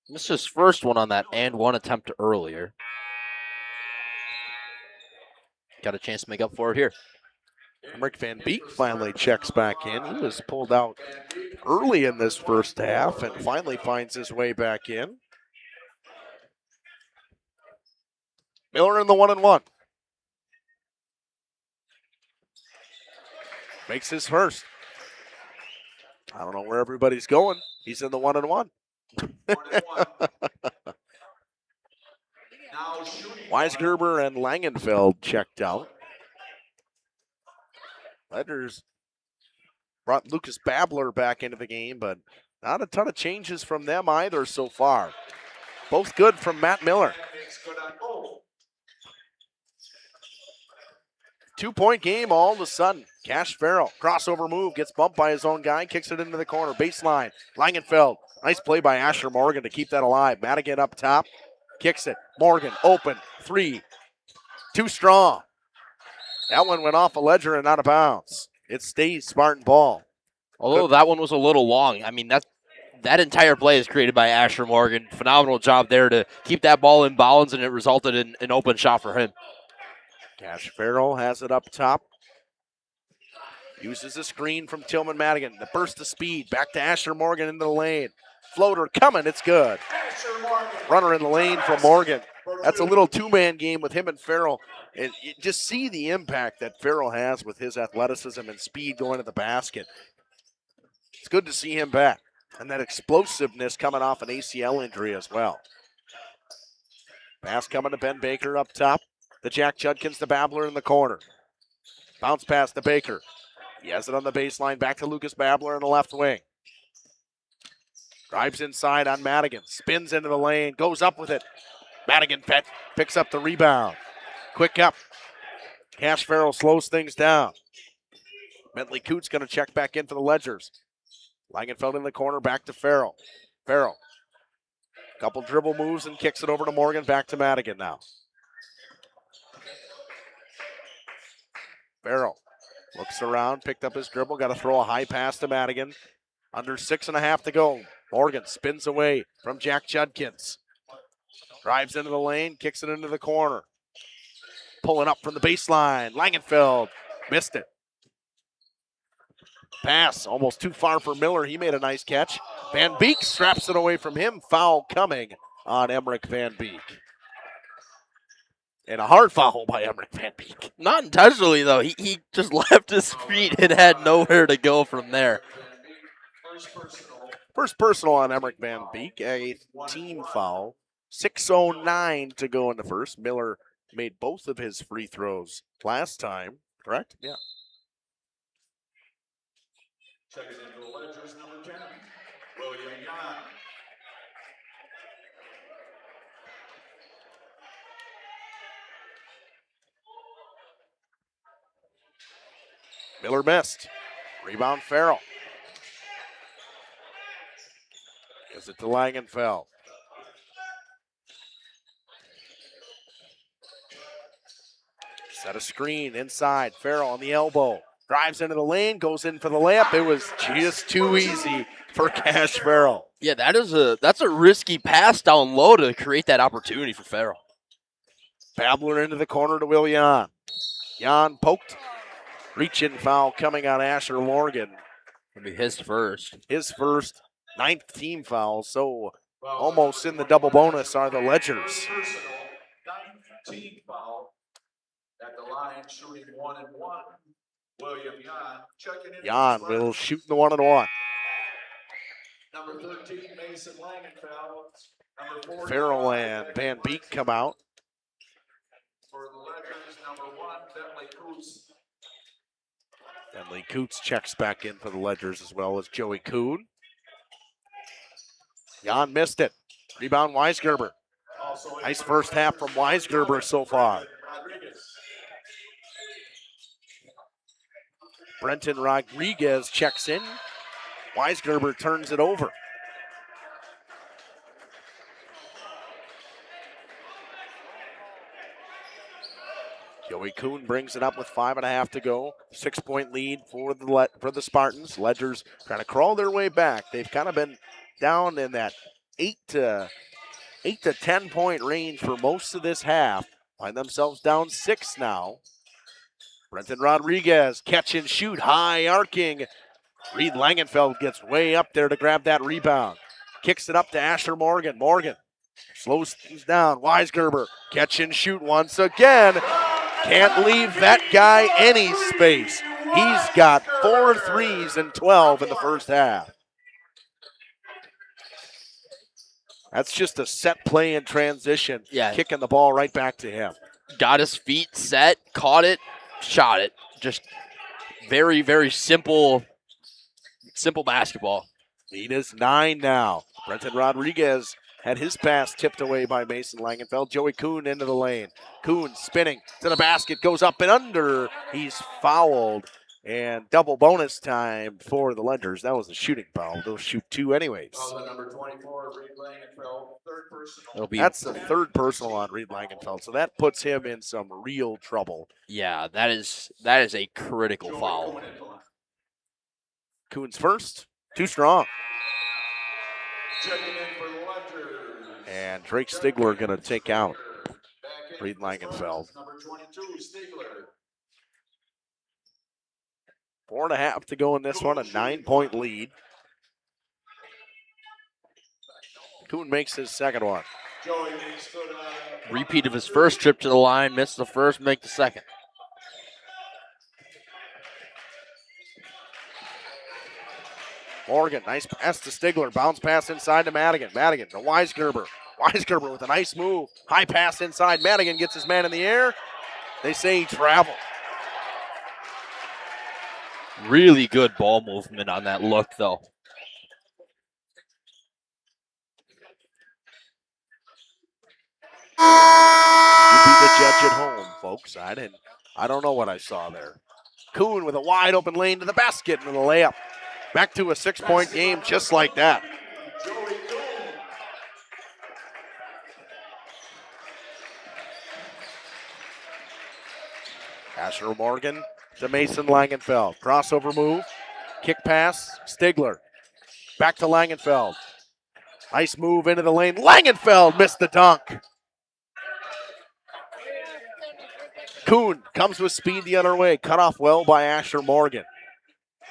Speaker 2: This is his first one on that and one attempt earlier. Got a chance to make up for it here.
Speaker 1: Emmerich Van Beek finally checks back in. He was pulled out early in this first half and finally finds his way back in. Miller in the 1-1. Makes his first. I don't know where everybody's going. He's in the 1-1. Weisgerber and Langenfeld checked out. Ledgers brought Lucas Babler back into the game, but not a ton of changes from them either so far. Both good from Matt Miller. 2-point game all of a sudden. Cash Farrell, crossover move, gets bumped by his own guy, kicks it into the corner, baseline. Langenfeld, nice play by Asher Morgan to keep that alive. Madigan up top, kicks it. Morgan, open, 3, too strong. That one went off a ledger and out of bounds. It stays Spartan ball.
Speaker 2: Although that one was a little long. I mean, that entire play is created by Asher Morgan. Phenomenal job there to keep that ball in bounds, and it resulted in an open shot for him.
Speaker 1: Cash Farrell has it up top. Uses a screen from Tillman Madigan. The burst of speed. Back to Asher Morgan into the lane. Floater coming. It's good. Runner in the lane from Morgan. That's a little two-man game with him and Farrell. And you just see the impact that Farrell has with his athleticism and speed going to the basket. It's good to see him back. And that explosiveness coming off an ACL injury as well. Pass coming to Ben Baker up top. The Jack Judkins to Babler in the corner. Bounce pass to Baker. He has it on the baseline. Back to Lucas Babler in the left wing. Drives inside on Madigan. Spins into the lane. Goes up with it. Madigan picks up the rebound. Quick up. Cash Farrell slows things down. Bentley Coots going to check back in for the Ledgers. Langenfeld in the corner. Back to Farrell. Farrell. Couple dribble moves and kicks it over to Morgan. Back to Madigan now. Farrell looks around, picked up his dribble, got to throw a high pass to Madigan. Under 6.5 to go. Morgan spins away from Jack Judkins. Drives into the lane, kicks it into the corner. Pulling up from the baseline. Langenfeld missed it. Pass almost too far for Miller. He made a nice catch. Van Beek straps it away from him. Foul coming on Emmerich Van Beek. And a hard foul by Emmerich Van Beek.
Speaker 2: Not intentionally, though. He just left his feet and had nowhere to go from there.
Speaker 1: First personal on Emmerich Van Beek. A team foul. 6:09 to go in the first. Miller made both of his free throws last time, correct? Yeah.
Speaker 13: Checking into the ledgers, number 10, William Yan.
Speaker 1: Miller missed. Rebound Farrell. Gives it to Langenfeld. Set a screen inside. Farrell on the elbow. Drives into the lane, goes in for the layup. It was just too easy for Cash Farrell.
Speaker 2: Yeah, that's a risky pass down low to create that opportunity for Farrell.
Speaker 1: Babler into the corner to Will Yan. Yan poked. Reach-in foul coming on Asher Morgan.
Speaker 2: It'll be his first.
Speaker 1: His first, 9th team foul. So almost in the double bonus are the Ledgers.
Speaker 13: 19 foul at the line, shooting 1 and 1. William Yan checking in.
Speaker 1: Yan will shoot the 1-and-1.
Speaker 13: Number 13, Mason Langenfeld. Number 4,
Speaker 1: Farrell and Van Beek come out.
Speaker 13: for the Ledgers, number 1, Bentley Coos.
Speaker 1: Bentley Coots checks back in for the Ledgers as well as Joey Kuhn. Jan missed it. Rebound Weisgerber. Nice first half from Weisgerber so far. Brenton Rodriguez checks in. Weisgerber turns it over. Joey Kuhn brings it up with 5.5 to go. 6-point lead for the Spartans. Ledgers trying to crawl their way back. They've kind of been down in that 8 to 10 point range for most of this half. Find themselves down 6 now. Brenton Rodriguez catch and shoot, high arcing. Reed Langenfeld gets way up there to grab that rebound. Kicks it up to Asher Morgan. Morgan slows things down. Weisgerber catch and shoot once again. Can't leave that guy any space. He's got 4 threes and 12 in the first half. That's just a set play in transition.
Speaker 2: Yeah.
Speaker 1: Kicking the ball right back to him.
Speaker 2: Got his feet set, caught it, shot it. Just very, very simple basketball.
Speaker 1: Lead is 9 now. Brenton Rodriguez had his pass tipped away by Mason Langenfeld. Joey Kuhn into the lane. Kuhn spinning to the basket, goes up and under. He's fouled. And double bonus time for the Ledgers. That was a shooting foul. They'll shoot 2 anyways.
Speaker 13: Number 24, Reed Langenfeld, third personal.
Speaker 1: That's the third personal on Reed Langenfeld. So that puts him in some real trouble.
Speaker 2: Yeah, that is a critical foul.
Speaker 1: Kuhn's first. Too strong.
Speaker 13: Checking in for the Ledgers.
Speaker 1: And Drake Stigler going to take out Reed Langenfeld.
Speaker 13: Number 22, Stigler.
Speaker 1: 4.5 to go in this one, a 9-point lead. Kuhn makes his second one.
Speaker 2: Repeat of his first trip to the line, missed the first, make the second.
Speaker 1: Morgan, nice pass to Stigler. Bounce pass inside to Madigan. Madigan to Weisgerber. Weisgerber with a nice move. High pass inside. Madigan gets his man in the air. They say he traveled.
Speaker 2: Really good ball movement on that look, though.
Speaker 1: You be the judge at home, folks. I don't know what I saw there. Kuhn with a wide open lane to the basket and the layup. Back to a 6-point game just like that. Asher Morgan to Mason Langenfeld. Crossover move. Kick pass. Stigler. Back to Langenfeld. Nice move into the lane. Langenfeld missed the dunk. Kuhn comes with speed the other way. Cut off well by Asher Morgan.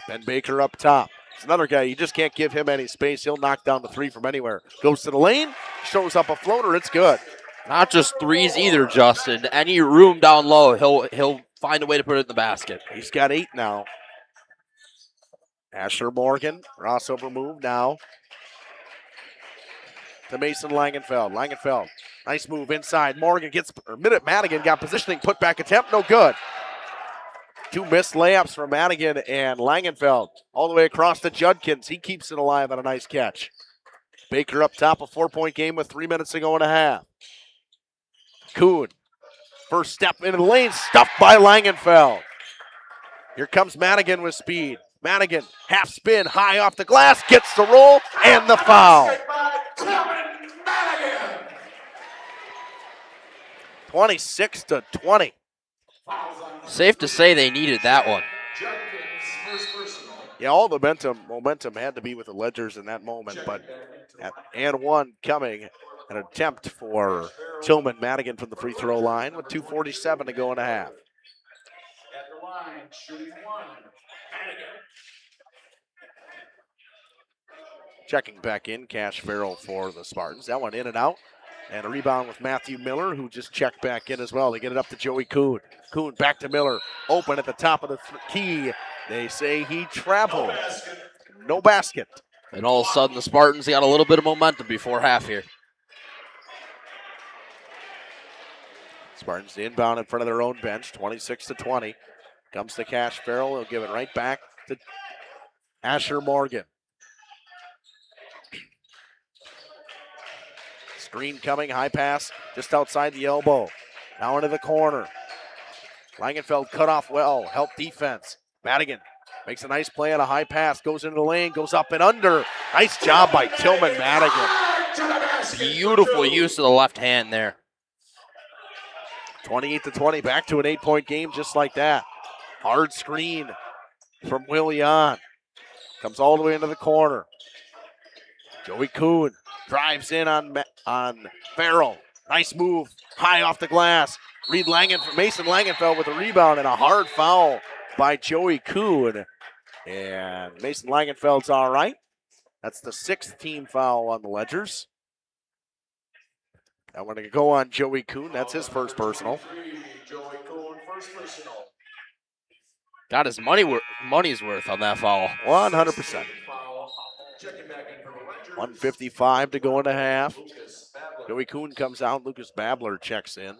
Speaker 1: Ben Baker up top. It's another guy, you just can't give him any space. He'll knock down the 3 from anywhere. Goes to the lane, shows up a floater. It's good.
Speaker 2: Not just threes either, Justin. Any room down low, he'll find a way to put it in the basket.
Speaker 1: He's got 8 now. Asher Morgan, crossover move now to Mason Langenfeld. Langenfeld, nice move inside. Morgan gets, Madigan got positioning, put back attempt, no good. 2 missed layups from Madigan and Langenfeld. All the way across to Judkins. He keeps it alive on a nice catch. Baker up top, a 4-point game with 3 minutes to go and a half. Kuhn, first step into the lane, stuffed by Langenfeld. Here comes Madigan with speed. Madigan, half spin, high off the glass, gets the roll, and the foul. 26-20.
Speaker 2: Safe to say they needed that one.
Speaker 1: Yeah, all the momentum had to be with the Ledgers in that moment, but and one coming, an attempt for Tillman Madigan from the free throw line with 2:47 to go and a half.
Speaker 13: At the line, shooting 1, Madigan.
Speaker 1: Checking back in, Cash Farrell for the Spartans. That one in and out. And a rebound with Matthew Miller, who just checked back in as well. They get it up to Joey Kuhn. Kuhn back to Miller. Open at the top of the key. They say he traveled. No basket.
Speaker 2: And all of a sudden, the Spartans got a little bit of momentum before half here.
Speaker 1: Spartans inbound in front of their own bench, 26-20. Comes to Cash Farrell. He'll give it right back to Asher Morgan. Screen coming, high pass just outside the elbow. Now into the corner. Langenfeld cut off well, help defense. Madigan makes a nice play on a high pass, goes into the lane, goes up and under. Nice job by Tillman Madigan.
Speaker 2: Beautiful use of the left hand there.
Speaker 1: 28-20, back to an 8-point game just like that. Hard screen from Willian. Comes all the way into the corner. Joey Kuhn drives in on Farrell. Nice move, high off the glass. Mason Langenfeld with a rebound and a hard foul by Joey Kuhn. And Mason Langenfeld's all right. That's the 6th team foul on the Ledgers. I want to go on Joey Kuhn. That's his first personal.
Speaker 13: Joey Kuhn, first personal.
Speaker 2: Got his money's worth on that foul.
Speaker 1: 100%.
Speaker 13: Checking back in for the Ledgers.
Speaker 1: 1:55 to go and a half. Joey Kuhn comes out. Lucas Babler checks in.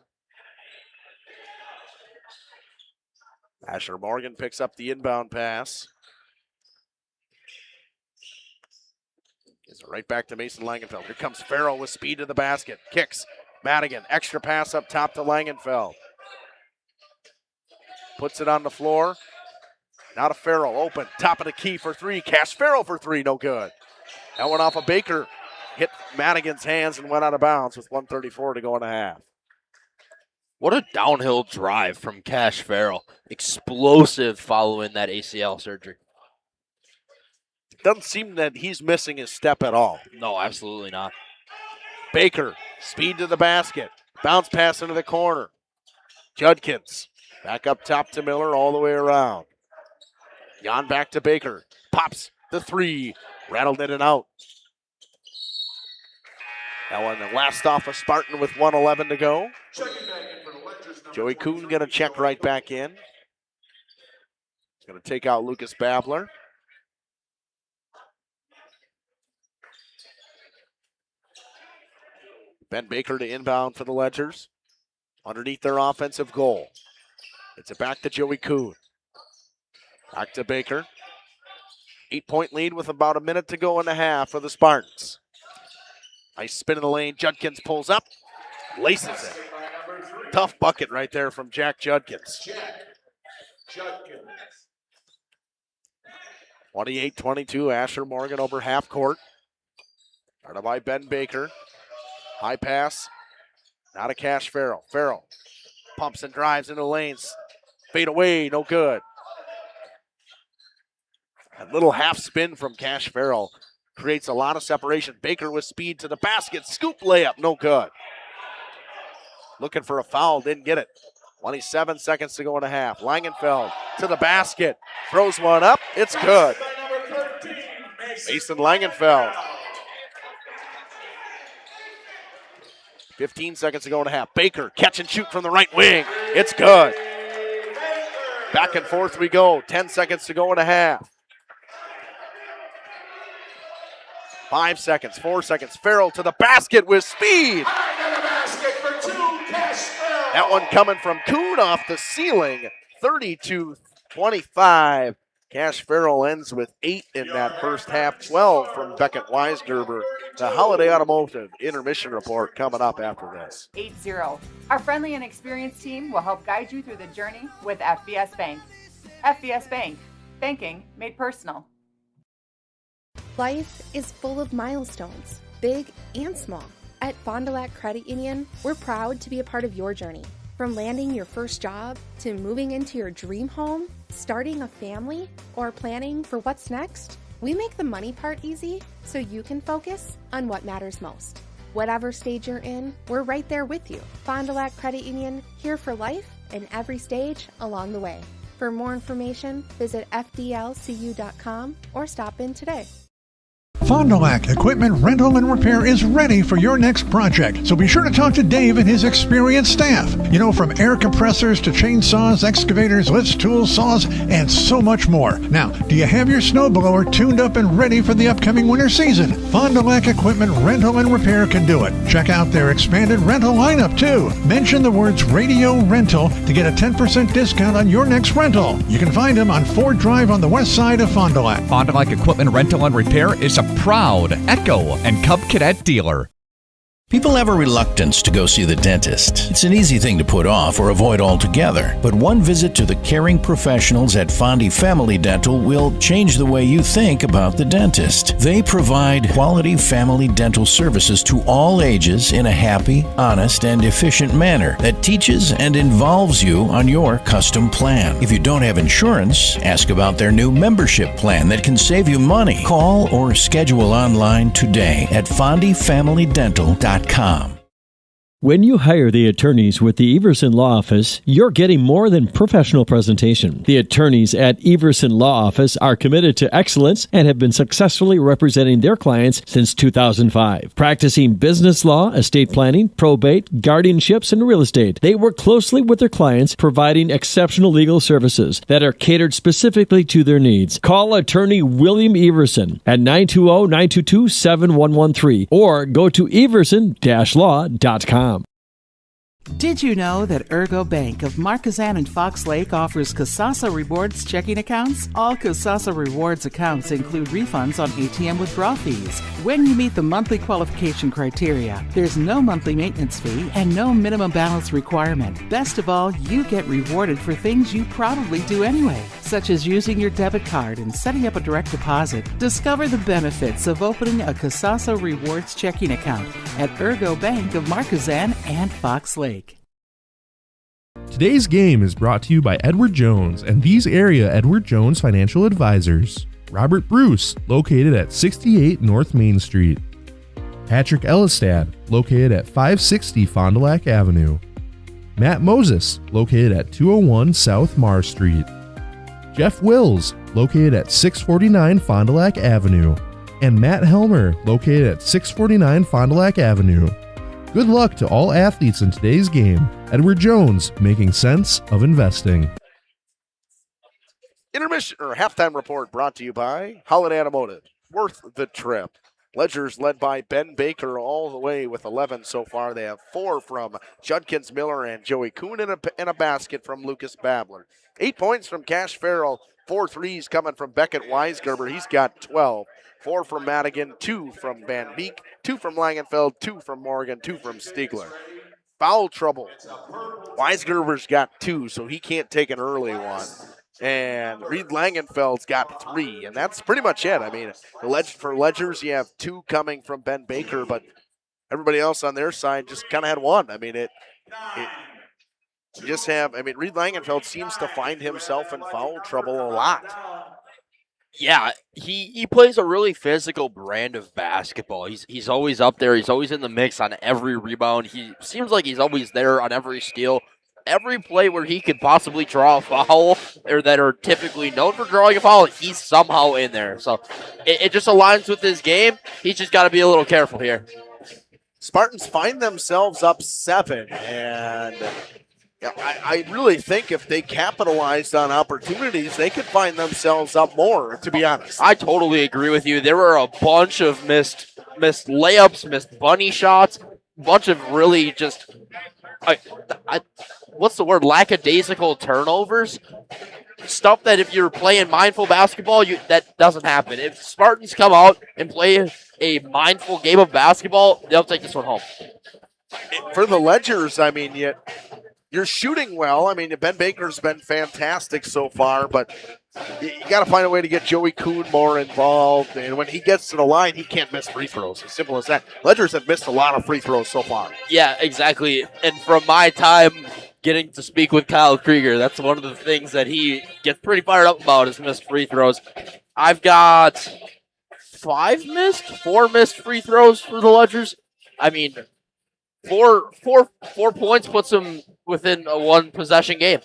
Speaker 1: Asher Morgan picks up the inbound pass. Gives it right back to Mason Langenfeld. Here comes Farrell with speed to the basket. Kicks. Madigan, extra pass up top to Langenfeld. Puts it on the floor. Now to Farrell, open, top of the key for 3. Cash Farrell for 3, no good. That one off of Baker. Hit Madigan's hands and went out of bounds with 1:34 to go and a half.
Speaker 2: What a downhill drive from Cash Farrell. Explosive following that ACL surgery.
Speaker 1: Doesn't seem that he's missing his step at all.
Speaker 2: No, absolutely not.
Speaker 1: Baker, speed to the basket. Bounce pass into the corner. Judkins, back up top to Miller all the way around. Jan back to Baker. Pops the 3. Rattled in and out. That one the last off of Spartan with 1:11 to go. Joey Kuhn going to check right back in. He's going to take out Lucas Babler. Ben Baker to inbound for the Ledgers. Underneath their offensive goal. It's it back to Joey Kuhn. Back to Baker. 8-point lead with about a minute to go and a half for the Spartans. Nice spin in the lane. Judkins pulls up. Laces it. Tough bucket right there from Jack Judkins. 28-22. Asher Morgan over half court. Started by Ben Baker. High pass. Now to Cash Farrell. Farrell pumps and drives into the lanes. Fade away, no good. A little half spin from Cash Farrell creates a lot of separation. Baker with speed to the basket. Scoop layup, no good. Looking for a foul, didn't get it. 27 seconds to go and a half. Langenfeld to the basket. Throws one up, it's good. Mason Langenfeld. 15 seconds to go and a half. Baker, catch and shoot from the right wing. It's good. Back and forth we go. 10 seconds to go and a half. 5 seconds, 4 seconds. Farrell to the basket with speed. That one coming from Kuhn off the ceiling. 32 25. Cash Farrell ends with 8 in that first half, 12 from Beckett Weisgerber. The Holiday Automotive intermission report coming up after this.
Speaker 16: 8-0. Our friendly and experienced team will help guide you through the journey with FBS Bank. FBS Bank. Banking made personal.
Speaker 17: Life is full of milestones, big and small. At Fond du Lac Credit Union, we're proud to be a part of your journey. From landing your first job, to moving into your dream home, starting a family, or planning for what's next, we make the money part easy so you can focus on what matters most. Whatever stage you're in, we're right there with you. Fond du Lac Credit Union, here for life and every stage along the way. For more information, visit fdlcu.com or stop in today.
Speaker 18: Fond du Lac Equipment Rental and Repair is ready for your next project, so be sure to talk to Dave and his experienced staff. You know, from air compressors to chainsaws, excavators, lifts, tools, saws, and so much more. Now, do you have your snowblower tuned up and ready for the upcoming winter season? Fond du Lac Equipment Rental and Repair can do it. Check out their expanded rental lineup, too. Mention the words Radio Rental to get a 10% discount on your next rental. You can find them on Ford Drive on the west side of Fond du Lac.
Speaker 19: Fond du Lac Equipment Rental and Repair is a proud Echo and Cub Cadet dealer.
Speaker 20: People have a reluctance to go see the dentist. It's an easy thing to put off or avoid altogether. But one visit to the caring professionals at Fondy Family Dental will change the way you think about the dentist. They provide quality family dental services to all ages in a happy, honest, and efficient manner that teaches and involves you on your custom plan. If you don't have insurance, ask about their new membership plan that can save you money. Call or schedule online today at fondyfamilydental.com.
Speaker 21: When you hire the attorneys with the Everson Law Office, you're getting more than professional presentation. The attorneys at Everson Law Office are committed to excellence and have been successfully representing their clients since 2005. Practicing business law, estate planning, probate, guardianships, and real estate, they work closely with their clients, providing exceptional legal services that are catered specifically to their needs. Call attorney William Everson at 920-922-7113 or go to everson-law.com.
Speaker 22: Did you know that Ergo Bank of Marquezan and Fox Lake offers Kasasa Rewards checking accounts? All Kasasa Rewards accounts include refunds on ATM withdrawal fees. When you meet the monthly qualification criteria, there's no monthly maintenance fee and no minimum balance requirement. Best of all, you get rewarded for things you probably do anyway, such as using your debit card and setting up a direct deposit. Discover the benefits of opening a Kasasa Rewards checking account at Ergo Bank of Marquezan and Fox Lake.
Speaker 23: Today's game is brought to you by Edward Jones and these area Edward Jones financial advisors. Robert Bruce, located at 68 North Main Street. Patrick Ellistad, located at 560 Fond du Lac Avenue. Matt Moses, located at 201 South Marr Street. Jeff Wills, located at 649 Fond du Lac Avenue. And Matt Helmer, located at 649 Fond du Lac Avenue. Good luck to all athletes in today's game. Edward Jones, making sense of investing.
Speaker 1: Intermission or halftime report brought to you by Holiday Automotive. Worth the trip. Ledgers led by Ben Baker all the way with 11 so far. They have 4 from Judkins Miller and Joey Kuhn and a basket from Lucas Babler. 8 points from Cash Farrell. 4 threes coming from Beckett Weisgerber. He's got 12. 4 from Madigan, 2 from Van Beek, 2 from Langenfeld, 2 from Morgan, 2 from Stiegler. Foul trouble. Weisgerber's got 2, so he can't take an early one. And Reed Langenfeld's got 3, and that's pretty much it. I mean, for Ledgers, you have 2 coming from Ben Baker, but everybody else on their side just kind of had 1. I mean, Reed Langenfeld seems to find himself in foul trouble a lot.
Speaker 2: Yeah, he plays a really physical brand of basketball. He's always up there. He's always in the mix on every rebound. He seems like he's always there on every steal. Every play where he could possibly draw a foul or that are typically known for drawing a foul, he's somehow in there. So it just aligns with his game. He's just got to be a little careful here.
Speaker 1: Spartans find themselves up 7, and I really think if they capitalized on opportunities, they could find themselves up more, to be honest.
Speaker 2: I totally agree with you. There were a bunch of missed layups, missed bunny shots, a bunch of really just, what's the word, lackadaisical turnovers. stuff that if you're playing mindful basketball, that doesn't happen. If Spartans come out and play a mindful game of basketball, they'll take this one home.
Speaker 1: For the Ledgers, I mean, you're shooting well. I mean, Ben Baker's been fantastic so far, but you got to find a way to get Joey Kuhn more involved. And when he gets to the line, he can't miss free throws. As simple as that. Ledgers have missed a lot of free throws so far.
Speaker 2: Yeah, exactly. And from my time getting to speak with Kyle Krieger, that's one of the things that he gets pretty fired up about is missed free throws. I've got 4 missed free throws for the Ledgers. I mean, four points puts them within a 1-possession game.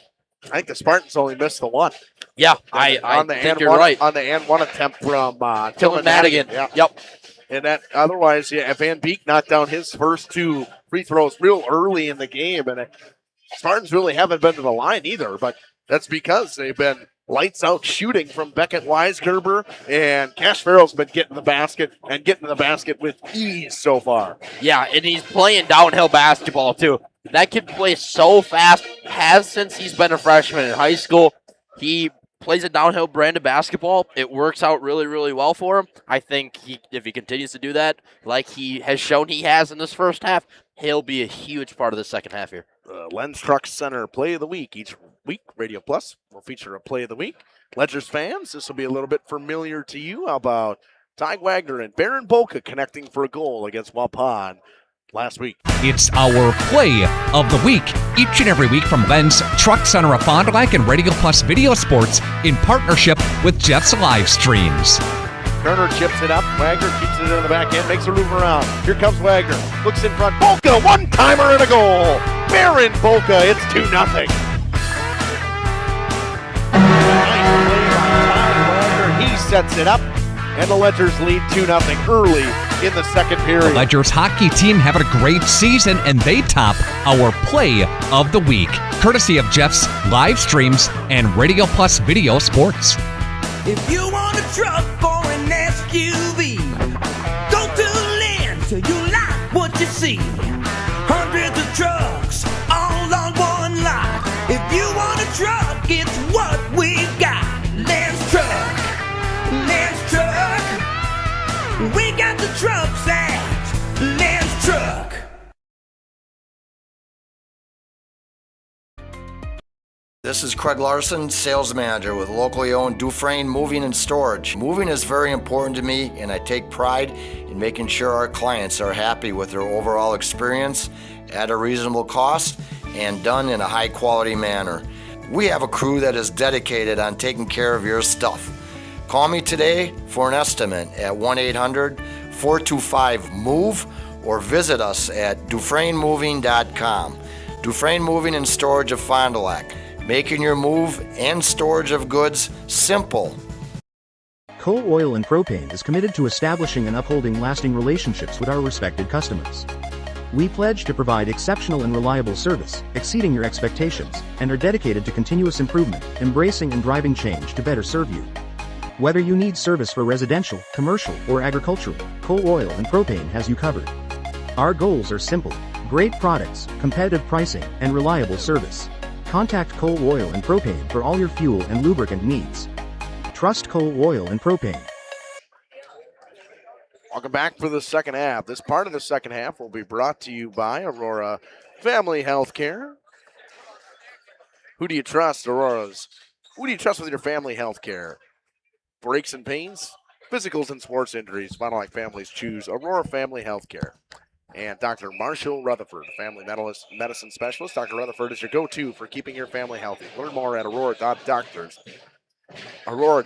Speaker 1: I think the Spartans only missed the one.
Speaker 2: Yeah, I think you're right.
Speaker 1: On the and one attempt from
Speaker 2: Tillman Madigan.
Speaker 1: Yeah.
Speaker 2: Yep.
Speaker 1: And that otherwise, Van Beek knocked down his first 2 free throws real early in the game. And Spartans really haven't been to the line either, but that's because they've been lights out shooting from Beckett Weisgerber, and Cash Farrell's been getting the basket with ease so far.
Speaker 2: Yeah, and he's playing downhill basketball too. That kid plays so fast, has since he's been a freshman in high school. He plays a downhill brand of basketball. It works out really, really well for him. I think if he continues to do that, like he has shown he has in this first half, he'll be a huge part of the second half here.
Speaker 1: Lens Truck Center Play of the Week. Each week, Radio Plus will feature a Play of the Week. Ledgers fans, this will be a little bit familiar to you. How about Ty Wagner and Baron Boca connecting for a goal against Waupun last week?
Speaker 19: It's our Play of the Week, each and every week from Lens Truck Center of Fond du Lac and Radio Plus Video Sports in partnership with Jeff's Live Streams.
Speaker 1: Turner chips it up. Wagner keeps it in the back end, makes a loop around. Here comes Wagner. Looks in front. Boca, one-timer and a goal. Baron Boca, it's 2-0. Nice play by Ty Wagner. He sets it up, and the Ledgers lead 2-0 early in the second period.
Speaker 19: The Ledgers hockey team having a great season, and they top our Play of the Week, courtesy of Jeff's Live Streams and Radio Plus Video Sports.
Speaker 4: If you want a truck or an SUV, go to Lens till you like what you see. Hundreds of trucks all on one lot. If you want a truck, it's what we've got. Lens Truck, Lens Truck. We got the trucks at Lens Truck.
Speaker 5: This is Craig Larson, sales manager with locally owned Dufresne Moving and Storage. Moving is very important to me, and I take pride in making sure our clients are happy with their overall experience at a reasonable cost and done in a high quality manner. We have a crew that is dedicated on taking care of your stuff. Call me today for an estimate at 1-800-425-MOVE or visit us at DufresneMoving.com. Dufresne Moving and Storage of Fond du Lac. Making your move and storage of goods simple.
Speaker 6: Coal Oil and Propane is committed to establishing and upholding lasting relationships with our respected customers. We pledge to provide exceptional and reliable service, exceeding your expectations, and are dedicated to continuous improvement, embracing and driving change to better serve you. Whether you need service for residential, commercial, or agricultural, Coal Oil and Propane has you covered. Our goals are simple: great products, competitive pricing, and reliable service. Contact Coal Oil and Propane for all your fuel and lubricant needs. Trust Coal Oil and Propane.
Speaker 1: Welcome back for the second half. This part of the second half will be brought to you by Aurora Family Healthcare. Who do you trust, Aurora's? Who do you trust with your family health care? Breaks and pains, physicals and sports injuries. Fond du Lac families choose Aurora Family Healthcare. And Dr. Marshall Rutherford, family medicine specialist. Dr. Rutherford is your go-to for keeping your family healthy. Learn more at aurora.org/doctors. We're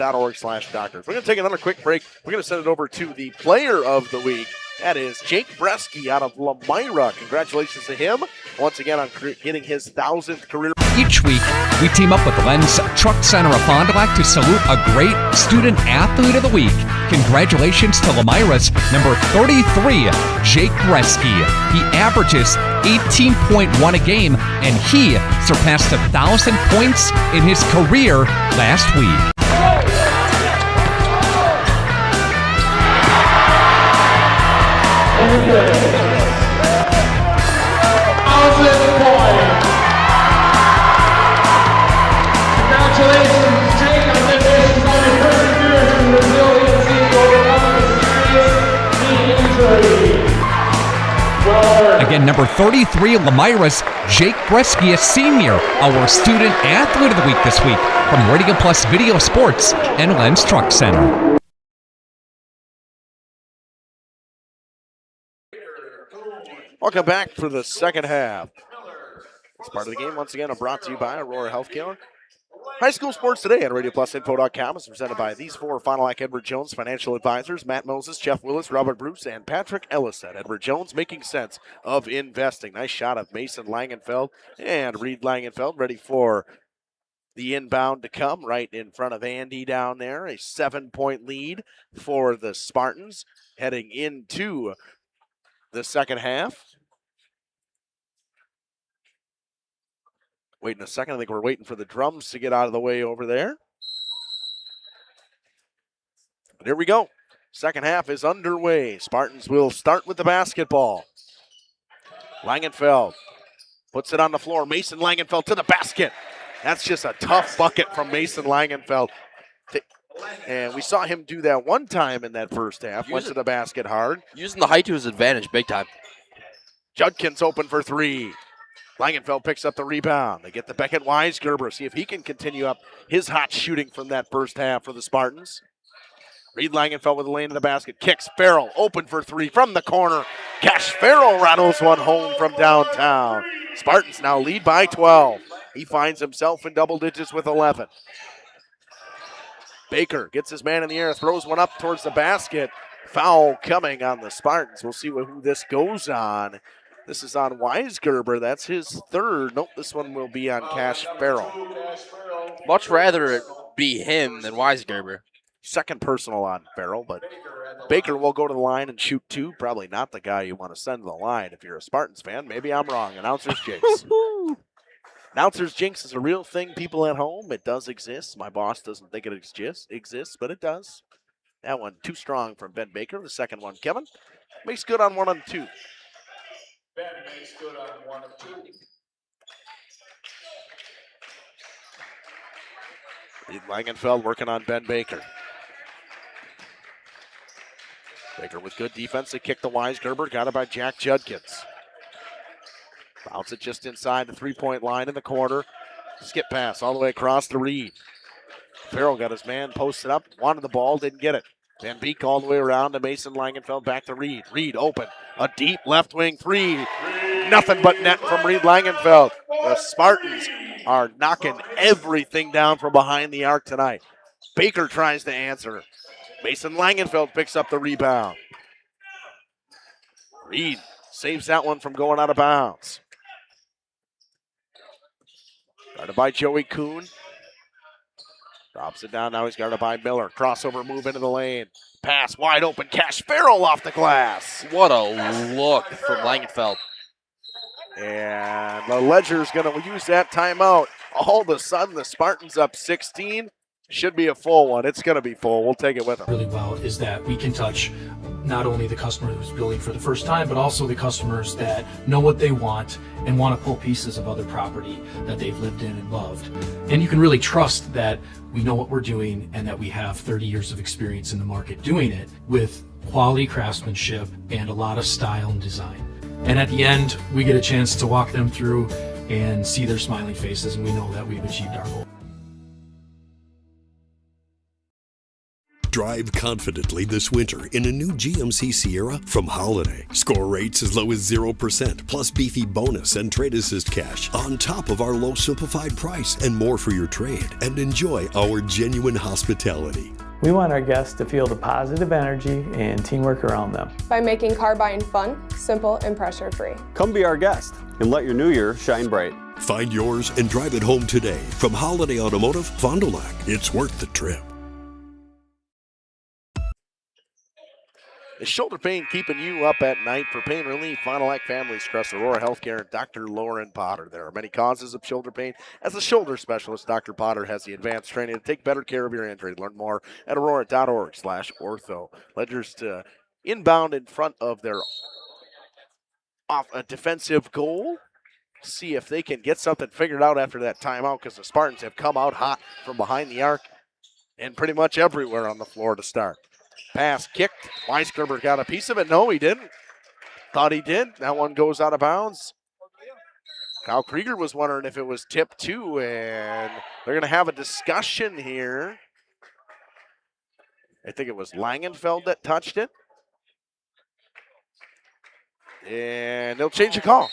Speaker 1: going to take another quick break. We're going to send it over to the player of the week. That is Jake Bresky out of Lamira. Congratulations to him once again on getting his 1,000th career.
Speaker 19: Each week, we team up with Lens Truck Center of Fond du Lac to salute a great student athlete of the week. Congratulations to Lamira's number 33, Jake Bresky. He averages 18.1 a game, and he surpassed 1,000 points in his career last week.
Speaker 4: Congratulations
Speaker 19: Again, number 33, Lamira's Jake Bresky, a senior, our student athlete of the week this week from Radio Plus Video Sports and Lens Truck Center.
Speaker 1: Welcome back for the second half. This part of the game, once again, brought to you by Aurora Healthcare. High school sports today at RadioPlusInfo.com is presented by these four Fond du Lac Edward Jones financial advisors: Matt Moses, Jeff Willis, Robert Bruce, and Patrick Ellis at Edward Jones, making sense of investing. Nice shot of Mason Langenfeld and Reed Langenfeld, ready for the inbound to come right in front of Andy down there. A 7-point lead for the Spartans heading into the second half. Waiting a second. I think we're waiting for the drums to get out of the way over there. But here we go. Second half is underway. Spartans will start with the basketball. Langenfeld puts it on the floor. Mason Langenfeld to the basket. That's just a tough bucket from Mason Langenfeld. And we saw him do that one time in that first half. Went to the basket hard.
Speaker 2: Using the height to his advantage big time.
Speaker 1: Judkins open for three. Langenfeld picks up the rebound. They get the Beckett Weisgerber. See if he can continue up his hot shooting from that first half for the Spartans. Reed Langenfeld with the lane in the basket. Kicks Farrell. Open for three from the corner. Cash Farrell rattles one home from downtown. Spartans now lead by 12. He finds himself in double digits with 11. Baker gets his man in the air. Throws one up towards the basket. Foul coming on the Spartans. We'll see who this goes on. This is on Weisgerber. That's his third. Nope, this one will be on Cash Farrell.
Speaker 2: Much rather it be him than Weisgerber.
Speaker 1: Second personal on Farrell, but Baker will go to the line and shoot two. Probably not the guy you want to send to the line if you're a Spartans fan. Maybe I'm wrong. Announcer's jinx. Announcer's jinx is a real thing, people at home. It does exist. My boss doesn't think it exists, but it does. That one too strong from Ben Baker. The second one, Kevin, makes good on 1 and 2.
Speaker 13: Ben makes good on 1 of 2.
Speaker 1: Reed Langenfeld working on Ben Baker. Baker with good defense to kick the Weisgerber. Got it by Jack Judkins. Bounce it just inside the three-point line in the corner. Skip pass all the way across to Reed. Farrell got his man posted up. Wanted the ball, didn't get it. Van Beek all the way around to Mason Langenfeld. Back to Reed. Reed open. A deep left wing three. Nothing but net from Reed Langenfeld. The Spartans are knocking everything down from behind the arc tonight. Baker tries to answer. Mason Langenfeld picks up the rebound. Reed saves that one from going out of bounds. Guarded by Joey Kuhn. Drops it down. Now he's guarded by Miller. Crossover move into the lane. Pass wide open. Cash Farrell off the glass.
Speaker 2: What a look from Langenfeld.
Speaker 1: And the Ledger's going to use that timeout. All of a sudden, the Spartans up 16. Should be a full one. It's going to be full. We'll take it with them.
Speaker 11: Really well is that we can touch not only the customer who's building for the first time, but also the customers that know what they want and want to pull pieces of other property that they've lived in and loved. And you can really trust that we know what we're doing and that we have 30 years of experience in the market doing it with quality craftsmanship and a lot of style and design. And at the end, we get a chance to walk them through and see their smiling faces, and we know that we've achieved our goal.
Speaker 3: Drive confidently this winter in a new GMC Sierra from Holiday. Score rates as low as 0%, plus beefy bonus and trade assist cash on top of our low simplified price and more for your trade. And enjoy our genuine hospitality.
Speaker 7: We want our guests to feel the positive energy and teamwork around them.
Speaker 8: By making car buying fun, simple, and pressure-free.
Speaker 24: Come be our guest and let your new year shine bright.
Speaker 3: Find yours and drive it home today from Holiday Automotive, Fond du Lac. It's worth the trip.
Speaker 1: Is shoulder pain keeping you up at night? For pain relief, Fond du Lac Families Trust Aurora Healthcare and Dr. Lauren Potter. There are many causes of shoulder pain. As a shoulder specialist, Dr. Potter has the advanced training to take better care of your injury. Learn more at aurora.org/ortho. Ledgers to inbound in front of their off a defensive goal. See if they can get something figured out after that timeout, because the Spartans have come out hot from behind the arc and pretty much everywhere on the floor to start. Pass kicked. Weisgerber got a piece of it. No, he didn't. Thought he did. That one goes out of bounds. Kyle Krieger was wondering if it was tipped too, and they're going to have a discussion here. I think it was Langenfeld that touched it. And they'll change the call.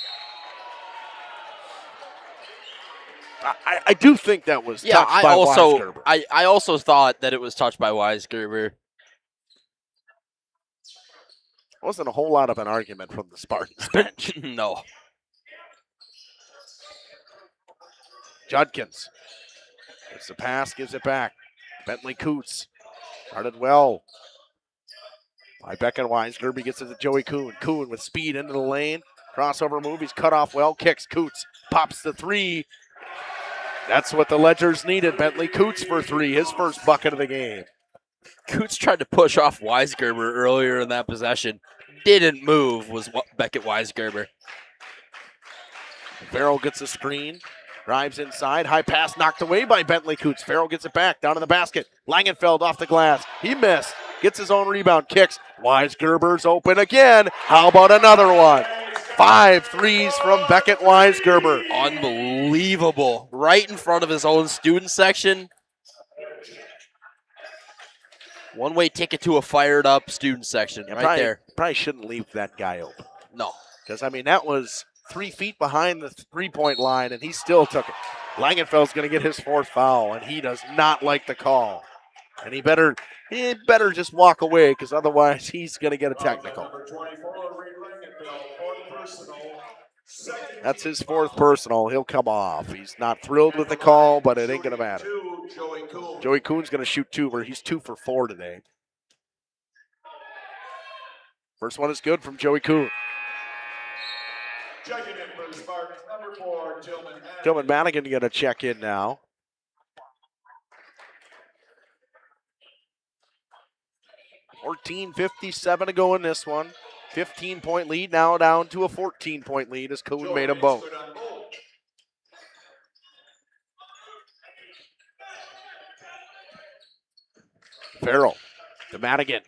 Speaker 1: I do think that was touched by Weisgerber.
Speaker 2: I also thought that it was touched by Weisgerber.
Speaker 1: Wasn't a whole lot of an argument from the Spartans bench.
Speaker 2: No.
Speaker 1: Judkins gets the pass, gives it back. Bentley Coots started well by Beckett Weisgerber. Gets it to Joey Kuhn. Kuhn with speed into the lane. Crossover move. He's cut off well. Kicks. Coots pops the three. That's what the Ledgers needed. Bentley Coots for three. His first bucket of the game.
Speaker 2: Coots tried to push off Weisgerber earlier in that possession. Didn't move, was Beckett Weisgerber.
Speaker 1: Farrell gets a screen. Drives inside. High pass knocked away by Bentley Coots. Farrell gets it back down to the basket. Langenfeld off the glass. He missed. Gets his own rebound. Kicks. Weisgerber's open again. How about another one? 5 threes from Beckett Weisgerber.
Speaker 2: Unbelievable. Right in front of his own student section. One-way ticket to a fired-up student section there.
Speaker 1: Probably shouldn't leave that guy open.
Speaker 2: No.
Speaker 1: Because, that was 3 feet behind the three-point line, and he still took it. Langenfeld's going to get his 4th foul, and he does not like the call. And he better just walk away, because otherwise he's going to get a technical. That's his 4th personal. He'll come off. He's not thrilled with the call, but it ain't going to matter. Joey Kuhn's going to shoot 2, where he's 2 for 4 today. First one is good from Joey Kuhn.
Speaker 13: Checking in for the Spartans, number 4,
Speaker 1: Tillman Madigan going to check in now. $14:57 to go in this one. 15-point lead, now down to a 14-point lead as Kuhn made them both. Farrell to Madigan.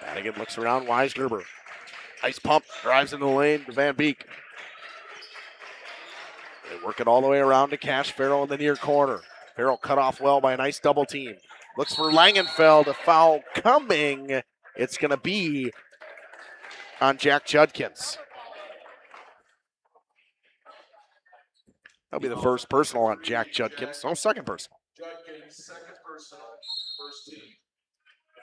Speaker 1: Madigan looks around, Weisgerber. Nice pump, drives into the lane to Van Beek. They work it all the way around to Cash Farrell in the near corner. Farrell cut off well by a nice double team. Looks for Langenfeld, a foul coming. It's going to be on Jack Judkins. That'll be the first personal on Jack Judkins. Oh, second personal.
Speaker 13: Judkins, second personal, first team.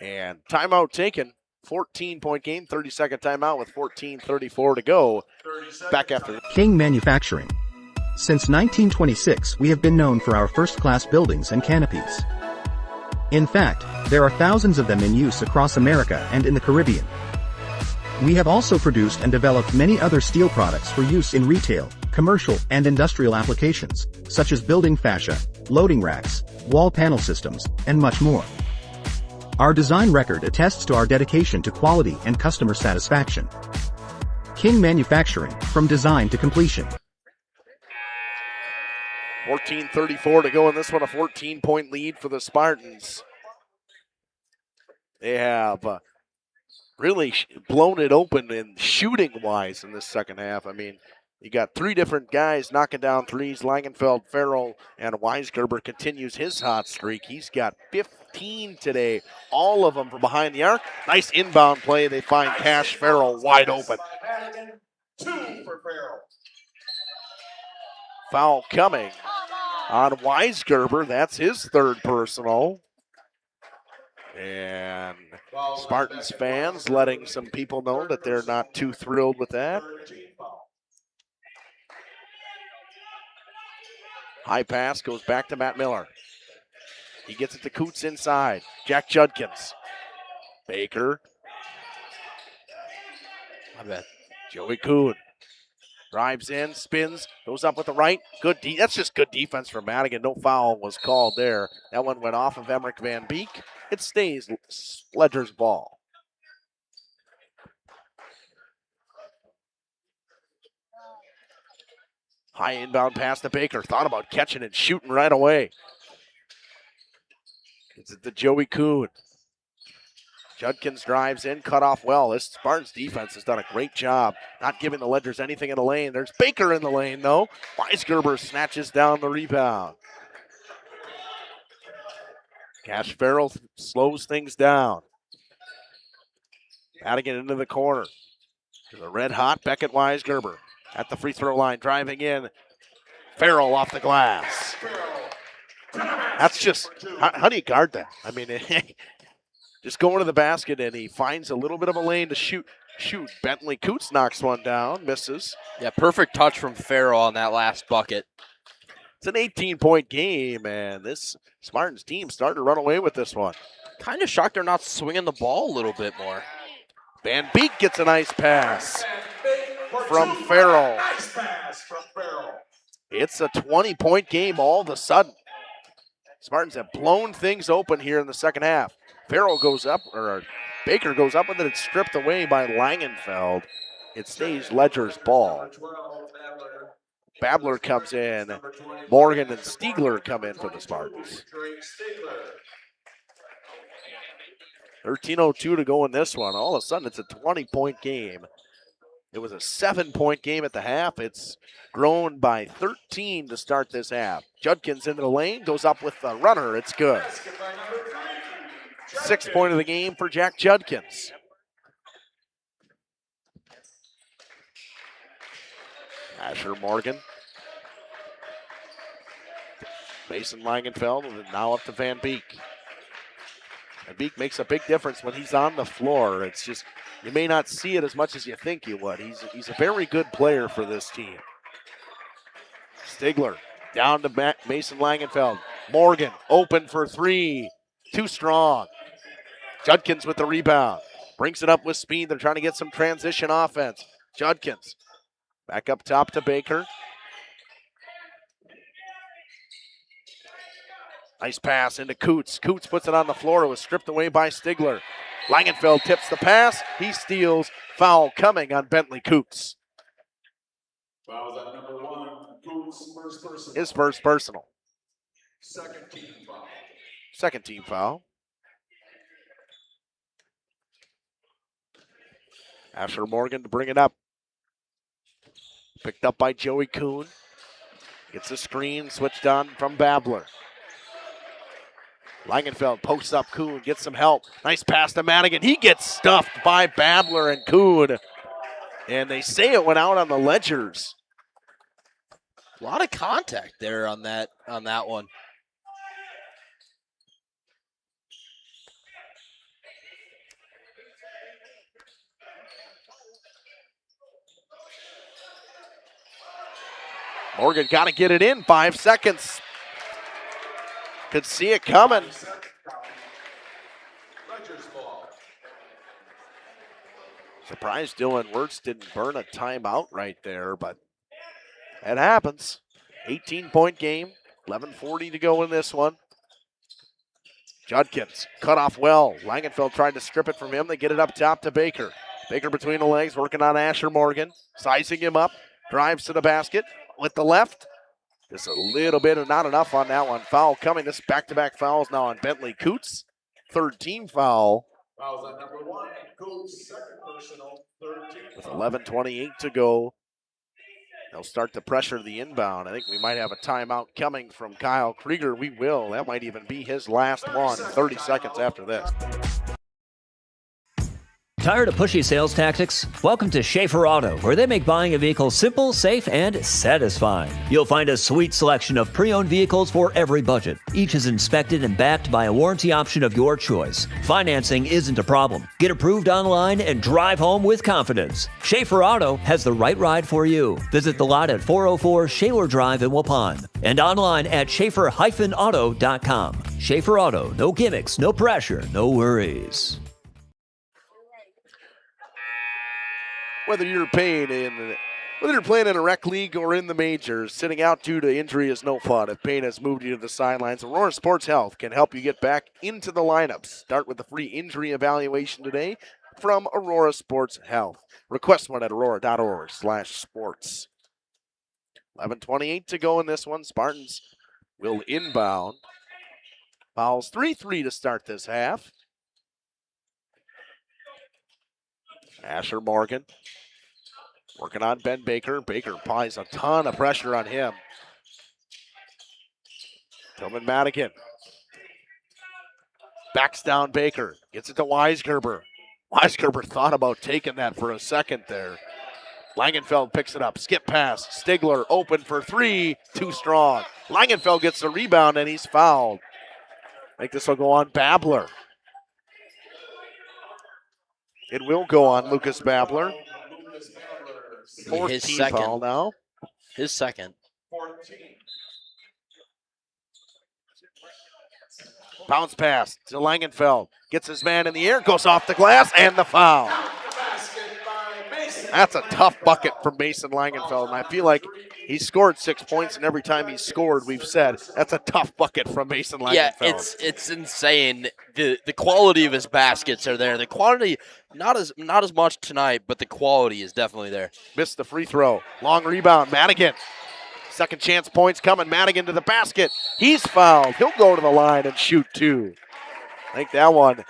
Speaker 1: And timeout taken. 14-point game, 30-second timeout with 14:34 to go. Back after.
Speaker 6: King Manufacturing. Since 1926, we have been known for our first-class buildings and canopies. In fact, there are thousands of them in use across America and in the Caribbean. We have also produced and developed many other steel products for use in retail, commercial, and industrial applications, such as building fascia, loading racks, wall panel systems, and much more. Our design record attests to our dedication to quality and customer satisfaction. King Manufacturing, from design to completion.
Speaker 1: 14:34 to go in this one, a 14-point lead for the Spartans. They have really blown it open in shooting-wise in this second half. You got 3 different guys knocking down threes. Langenfeld, Farrell, and Weisgerber continues his hot streak. He's got 15 today, all of them from behind the arc. Nice inbound play. They find Cash Farrell wide open.
Speaker 13: 2 for Farrell.
Speaker 1: Foul coming on Weisgerber. That's his 3rd personal. And Spartans fans letting some people know that they're not too thrilled with that. High pass goes back to Matt Miller. He gets it to Coots inside. Jack Judkins. Baker.
Speaker 2: I bet.
Speaker 1: Joey Kuhn. Drives in, spins, goes up with the right. That's just good defense from Madigan. No foul was called there. That one went off of Emmerich Van Beek. It stays Ledger's ball. High inbound pass to Baker. Thought about catching and shooting right away. It's to Joey Kuhn. Judkins drives in, cut off well. This Spartans defense has done a great job not giving the Ledgers anything in the lane. There's Baker in the lane, though. Weisgerber snatches down the rebound. Cash Farrell slows things down. Madigan into the corner. To the red-hot Beckett Weisgerber at the free throw line, driving in. Farrell off the glass. That's just, how do you guard that? I mean, just going to the basket, and he finds a little bit of a lane to shoot. Bentley Coots knocks one down, misses.
Speaker 2: Yeah, perfect touch from Farrell on that last bucket.
Speaker 1: It's an 18-point game, and this Spartans team starting to run away with this one.
Speaker 2: Kind of shocked they're not swinging the ball a little bit more.
Speaker 1: Van Beek gets a nice pass from Farrell. It's a 20-point game all of a sudden. Spartans have blown things open here in the second half. Farrell goes up, or Baker goes up with it. It's stripped away by Langenfeld. It stays Ledger's ball. Babler comes in. Morgan and Stiegler come in for the Spartans. 13:02 to go in this one. All of a sudden, it's a 20-point game. It was a 7-point game at the half. It's grown by 13 to start this half. Judkins into the lane, goes up with the runner. It's good. 6th point of the game for Jack Judkins. Asher Morgan. Mason Langenfeld, and now up to Van Beek. Van Beek makes a big difference when he's on the floor. It's just, you may not see it as much as you think you would. He's a very good player for this team. Stiegler down to Mason Langenfeld. Morgan open for three. Too strong. Judkins with the rebound. Brings it up with speed. They're trying to get some transition offense. Judkins back up top to Baker. Nice pass into Coots. Coots puts it on the floor. It was stripped away by Stiegler. Langenfeld tips the pass. He steals. Foul coming on Bentley Coots.
Speaker 13: Fouls on number 1, Coots, first personal.
Speaker 1: His first personal.
Speaker 13: Second team foul.
Speaker 1: Second team foul. Asher Morgan to bring it up. Picked up by Joey Kuhn. Gets a screen, switched on from Babler. Langenfeld posts up Kuhn, gets some help. Nice pass to Madigan. He gets stuffed by Babler and Kuhn. And they say it went out on the Ledgers.
Speaker 2: A lot of contact there on that one.
Speaker 1: Morgan got to get it in. 5 seconds. Could see it coming. Surprised Dylan Wirtz didn't burn a timeout right there, but it happens. 18-point game. 11:40 to go in this one. Judkins cut off well. Langenfeld tried to strip it from him. They get it up top to Baker. Baker between the legs, working on Asher Morgan. Sizing him up. Drives to the basket with the left. Just a little bit of not enough on that one. Foul coming. This back-to-back fouls now on Bentley Coots. Third team foul.
Speaker 13: Fouls on number 1, Coots, second personal, 13.
Speaker 1: With 11:28 to go. They'll start to pressure the inbound. I think we might have a timeout coming from Kyle Krieger. We will. That might even be his last one. 30 seconds after this.
Speaker 9: Tired of pushy sales tactics? Welcome to Schaefer Auto, where they make buying a vehicle simple, safe, and satisfying. You'll find a sweet selection of pre-owned vehicles for every budget. Each is inspected and backed by a warranty option of your choice. Financing isn't a problem. Get approved online and drive home with confidence. Schaefer Auto has the right ride for you. Visit the lot at 404 Shaler Drive in Waupun and online at schaefer-auto.com. Schaefer Auto, no gimmicks, no pressure, no worries.
Speaker 1: Whether you're playing in a rec league or in the majors, sitting out due to injury is no fun. If pain has moved you to the sidelines, Aurora Sports Health can help you get back into the lineups. Start with the free injury evaluation today from Aurora Sports Health. Request one at aurora.org/sports. 11:28 to go in this one. Spartans will inbound. Fouls 3-3 to start this half. Asher Morgan working on Ben Baker. Baker applies a ton of pressure on him. Tillman Madigan backs down Baker. Gets it to Weisgerber. Weisgerber thought about taking that for a second there. Langenfeld picks it up. Skip pass. Stigler open for three. Too strong. Langenfeld gets the rebound and he's fouled. I think this will go on Babler. It will go on Lucas Babler. Fourth
Speaker 2: His
Speaker 1: team
Speaker 2: second.
Speaker 1: foul now.
Speaker 2: His second.
Speaker 1: Bounce pass to Langenfeld. Gets his man in the air, goes off the glass, and the foul. That's a tough bucket from Mason Langenfeld, and I feel like he scored 6 points, and every time he's scored, we've said that's a tough bucket from Mason Langenfeld.
Speaker 2: Yeah, it's insane. The quality of his baskets are there. The quantity, not as much tonight, but the quality is definitely there.
Speaker 1: Missed the free throw. Long rebound, Madigan. Second chance points coming. Madigan to the basket. He's fouled. He'll go to the line and shoot two. I think that one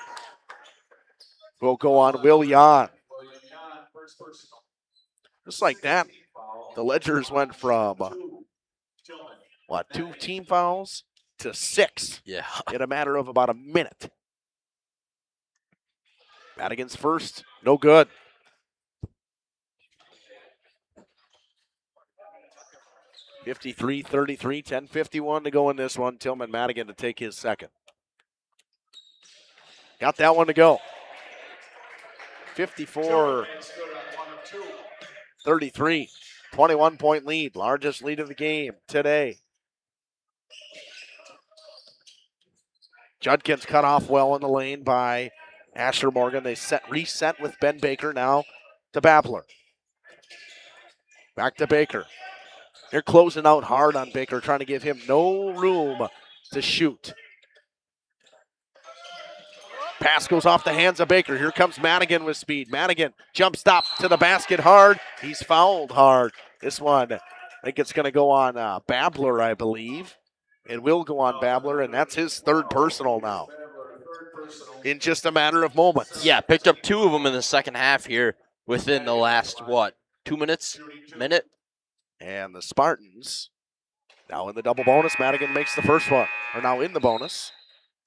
Speaker 1: will go on Will Jan. Just like that, the Ledgers went from, 2 team fouls to 6 in a matter of about a minute. Madigan's first, no good. (53-33), 10:51 to go in this one. Tillman Madigan to take his second. Got that one to go. 54-33, 21-point lead, largest lead of the game today. Judkins cut off well in the lane by Asher Morgan. They reset with Ben Baker now to Babler. Back to Baker. They're closing out hard on Baker, trying to give him no room to shoot. Pass goes off the hands of Baker. Here comes Madigan with speed. Madigan jump stop to the basket hard. He's fouled hard. This one, I think it's going to go on Babler, I believe. It will go on Babler, and that's his third personal now in just a matter of moments.
Speaker 2: Yeah, picked up 2 of them in the second half here within the last, 2 minutes? Minute?
Speaker 1: And the Spartans now in the double bonus. Madigan makes the first one. Or now in the bonus.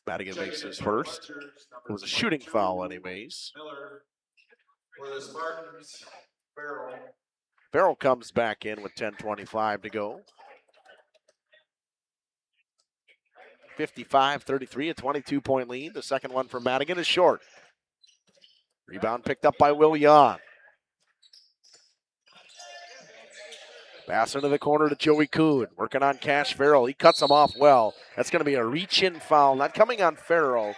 Speaker 1: Madigan makes his first. It was a shooting foul anyways.
Speaker 13: For the Spartans,
Speaker 1: Farrell comes back in with 10:25 to go. 55-33, a 22-point lead. The second one from Madigan is short. Rebound picked up by Will Jan. Pass into the corner to Joey Kuhn. Working on Cash Farrell. He cuts him off well. That's going to be a reach-in foul. Not coming on Farrell.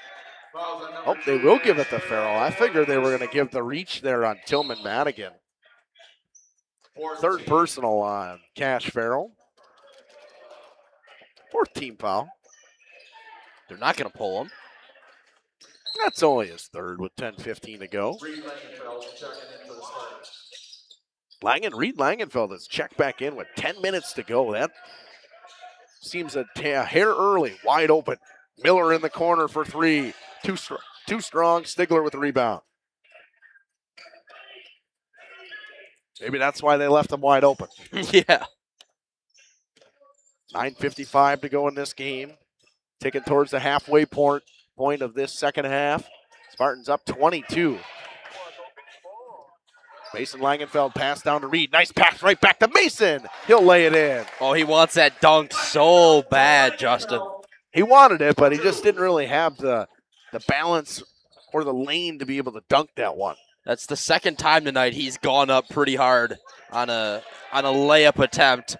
Speaker 1: Oh, they will give it to Farrell. I figured they were going to give the reach there on Tillman Madigan. Third personal on Cash Farrell. Fourth team foul.
Speaker 2: They're not going to pull him.
Speaker 1: That's only his third with 10:15 to go. Reed Langenfeld has checked back in with 10 minutes to go. That seems a hair early. Wide open. Miller in the corner for 3. Too strong. Stigler with the rebound. Maybe that's why they left him wide open.
Speaker 2: Yeah.
Speaker 1: 9:55 to go in this game. Taking towards the halfway point of this second half. Spartans up 22. Mason Langenfeld pass down to Reed. Nice pass right back to Mason. He'll lay it in.
Speaker 2: Oh, he wants that dunk so bad, Justin.
Speaker 1: He wanted it, but he just didn't really have the balance or the lane to be able to dunk that one.
Speaker 2: That's the second time tonight he's gone up pretty hard on a layup attempt,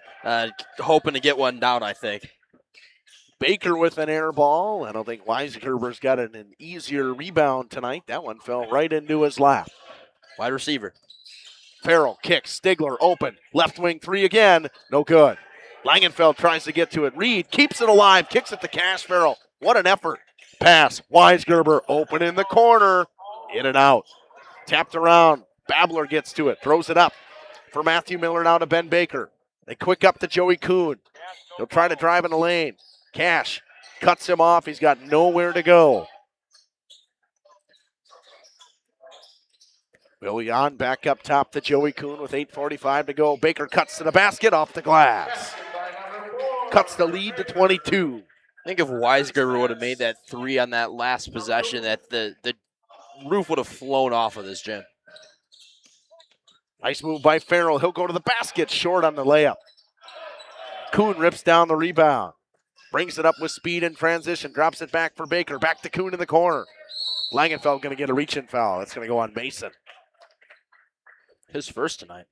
Speaker 2: hoping to get one down, I think.
Speaker 1: Baker with an air ball. I don't think Weisgerber's got an easier rebound tonight. That one fell right into his lap.
Speaker 2: Wide receiver.
Speaker 1: Farrell kicks. Stigler open. Left wing 3 again. No good. Langenfeld tries to get to it. Reed keeps it alive. Kicks it to Cash Farrell. What an effort. Pass. Weisgerber open in the corner. In and out. Tapped around. Babler gets to it. Throws it up for Matthew Miller now to Ben Baker. They quick up to Joey Kuhn. He'll try to drive in the lane. Cash cuts him off. He's got nowhere to go. Willian back up top to Joey Kuhn with 8:45 to go. Baker cuts to the basket off the glass. Cuts the lead to 22.
Speaker 2: I think if Weisgerber would have made that three on that last possession, that the roof would have flown off of this gym.
Speaker 1: Nice move by Farrell. He'll go to the basket, short on the layup. Kuhn rips down the rebound. Brings it up with speed in transition. Drops it back for Baker. Back to Kuhn in the corner. Langenfeld going to get a reach-in foul. That's going to go on Mason.
Speaker 2: His first tonight.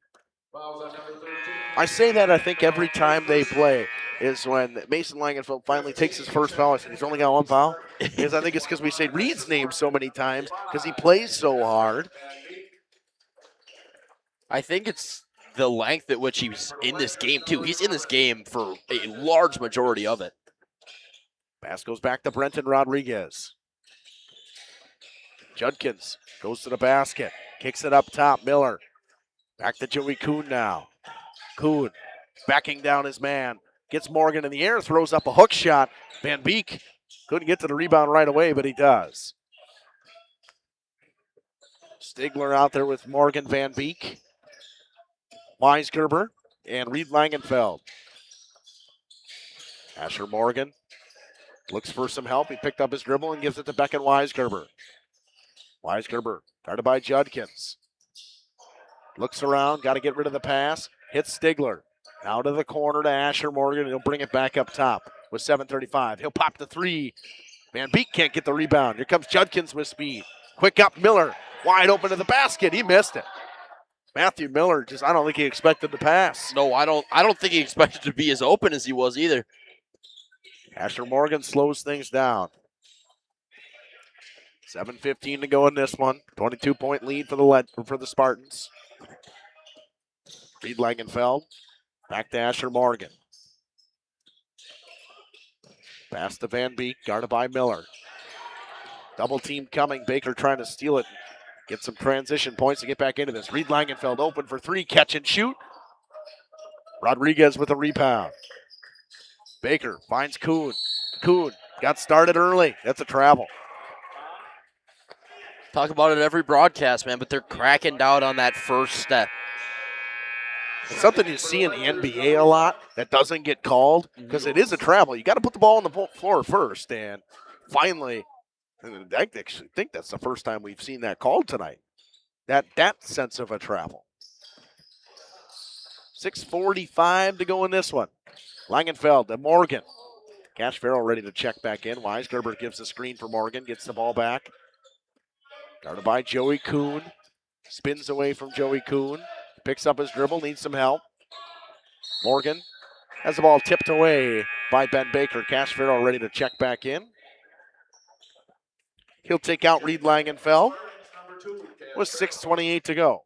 Speaker 1: I say that I think every time they play is when Mason Langenfeld finally takes his first foul. I said he's only got one foul. Because I think it's because we say Reed's name so many times because he plays so hard.
Speaker 2: I think it's the length at which he's in this game, too. He's in this game for a large majority of it.
Speaker 1: Pass goes back to Brenton Rodriguez. Judkins goes to the basket. Kicks it up top. Miller. Back to Joey Kuhn now. Kuhn backing down his man. Gets Morgan in the air. Throws up a hook shot. Van Beek couldn't get to the rebound right away, but he does. Stigler out there with Morgan, Van Beek, Weisgerber, and Reed Langenfeld. Asher Morgan looks for some help. He picked up his dribble and gives it to Beckett Weisgerber. Weisgerber guarded by Judkins. Looks around, got to get rid of the pass. Hits Stigler. Now to the corner to Asher Morgan, and he'll bring it back up top with 7:35. He'll pop the three. Van Beek can't get the rebound. Here comes Judkins with speed. Quick up, Miller. Wide open to the basket. He missed it. Matthew Miller I don't think he expected the pass.
Speaker 2: No, I don't think he expected to be as open as he was either.
Speaker 1: Asher Morgan slows things down. 7:15 to go in this one. 22-point lead for the Spartans. Reed Langenfeld. Back to Asher Morgan. Pass to Van Beek, guarded by Miller. Double team coming. Baker trying to steal it. Get some transition points to get back into this. Reed Langenfeld open for three. Catch and shoot. Rodriguez with a rebound. Baker finds Kuhn. Kuhn got started early. That's a travel.
Speaker 2: Talk about it every broadcast, man, but they're cracking down on that first step.
Speaker 1: It's something you see in the NBA a lot that doesn't get called because it is a travel. You got to put the ball on the floor first, and finally, I actually think that's the first time we've seen that called tonight. That sense of a travel. 6:45 to go in this one. Langenfeld to Morgan. Cash Farrell ready to check back in. Weisgerber gives the screen for Morgan, gets the ball back. Guarded by Joey Kuhn. Spins away from Joey Kuhn. Picks up his dribble, needs some help. Morgan has the ball tipped away by Ben Baker. Cash Farrell ready to check back in. He'll take out Reed Langenfeld with 6:28 to go.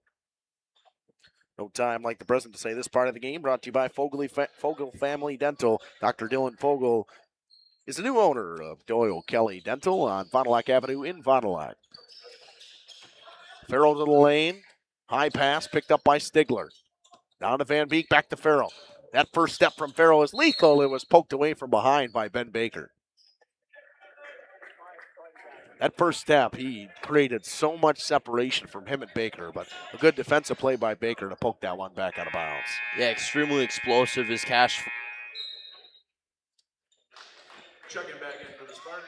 Speaker 1: No time like the present to say this part of the game brought to you by Fogel Family Dental. Dr. Dylan Fogel is the new owner of Doyle Kelly Dental on Fond du Lac Avenue in Fond du Lac. Farrell to the lane. High pass picked up by Stigler. Down to Van Beek, back to Farrell. That first step from Farrell is lethal. It was poked away from behind by Ben Baker. That first step, he created so much separation from him and Baker, but a good defensive play by Baker to poke that one back out of bounds.
Speaker 2: Yeah, extremely explosive. His Cash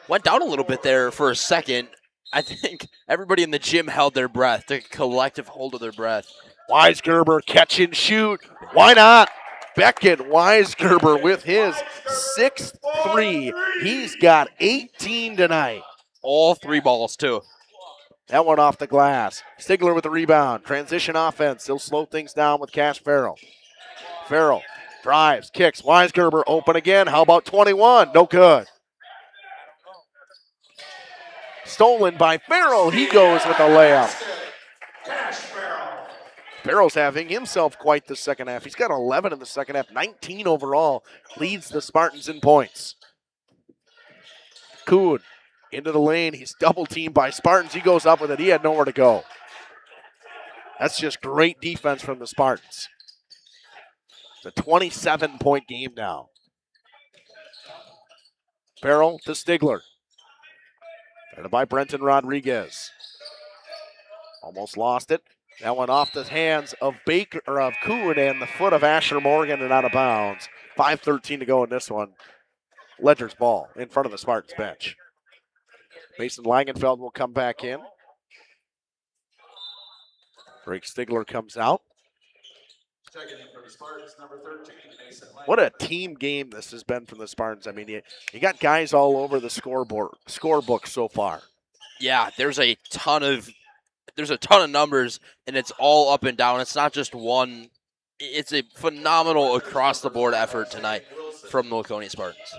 Speaker 2: went down a little bit there for a second. I think everybody in the gym held their breath, took a collective hold of their breath.
Speaker 1: Weisgerber catch and shoot. Why not? Beckett Weisgerber with his 6th three. He's got 18 tonight.
Speaker 2: All three balls, too.
Speaker 1: That one off the glass. Stigler with the rebound. Transition offense. He'll slow things down with Cash Farrell. Farrell drives, kicks. Weisgerber open again. How about 21? No good. Stolen by Farrell. He goes with a layup. Farrell's having himself quite the second half. He's got 11 in the second half, 19 overall. Leads the Spartans in points. Kuhn into the lane. He's double teamed by Spartans. He goes up with it. He had nowhere to go. That's just great defense from the Spartans. It's a 27-point game now. Farrell to Stigler. Guarded by Brenton Rodriguez. Almost lost it. That one off the hands of Baker or of Kuhn and the foot of Asher Morgan and out of bounds. 5:13 to go in this one. Ledger's ball in front of the Spartans bench. Mason Langenfeld will come back in. Drake Stigler comes out.
Speaker 13: Checking in for the Spartans, number 13, Mason Lang.
Speaker 1: What a team game this has been from the Spartans. I mean, you got guys all over the scorebook so far.
Speaker 2: Yeah, there's a ton of numbers, and it's all up and down. It's not just one. It's a phenomenal across-the-board effort tonight from the Laconia Spartans.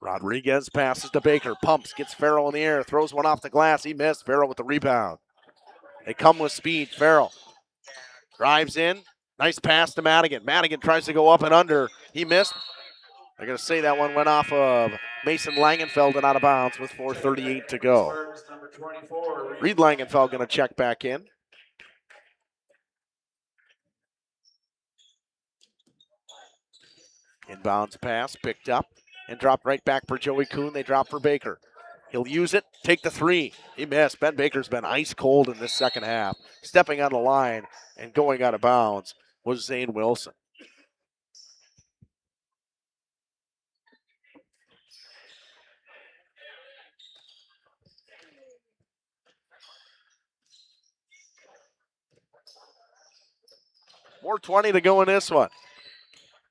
Speaker 1: Rodriguez passes to Baker, pumps, gets Farrell in the air, throws one off the glass. He missed. Farrell with the rebound. They come with speed. Farrell drives in. Nice pass to Madigan. Madigan tries to go up and under. He missed. I'm going to say that one went off of Mason Langenfeld and out of bounds with 4:38 to go. Reed Langenfeld going to check back in. Inbounds pass, picked up, and dropped right back for Joey Kuhn. They drop for Baker. He'll use it, take the three. He missed. Ben Baker's been ice cold in this second half. Stepping on the line and going out of bounds was Zane Wilson. More 20 to go in this one.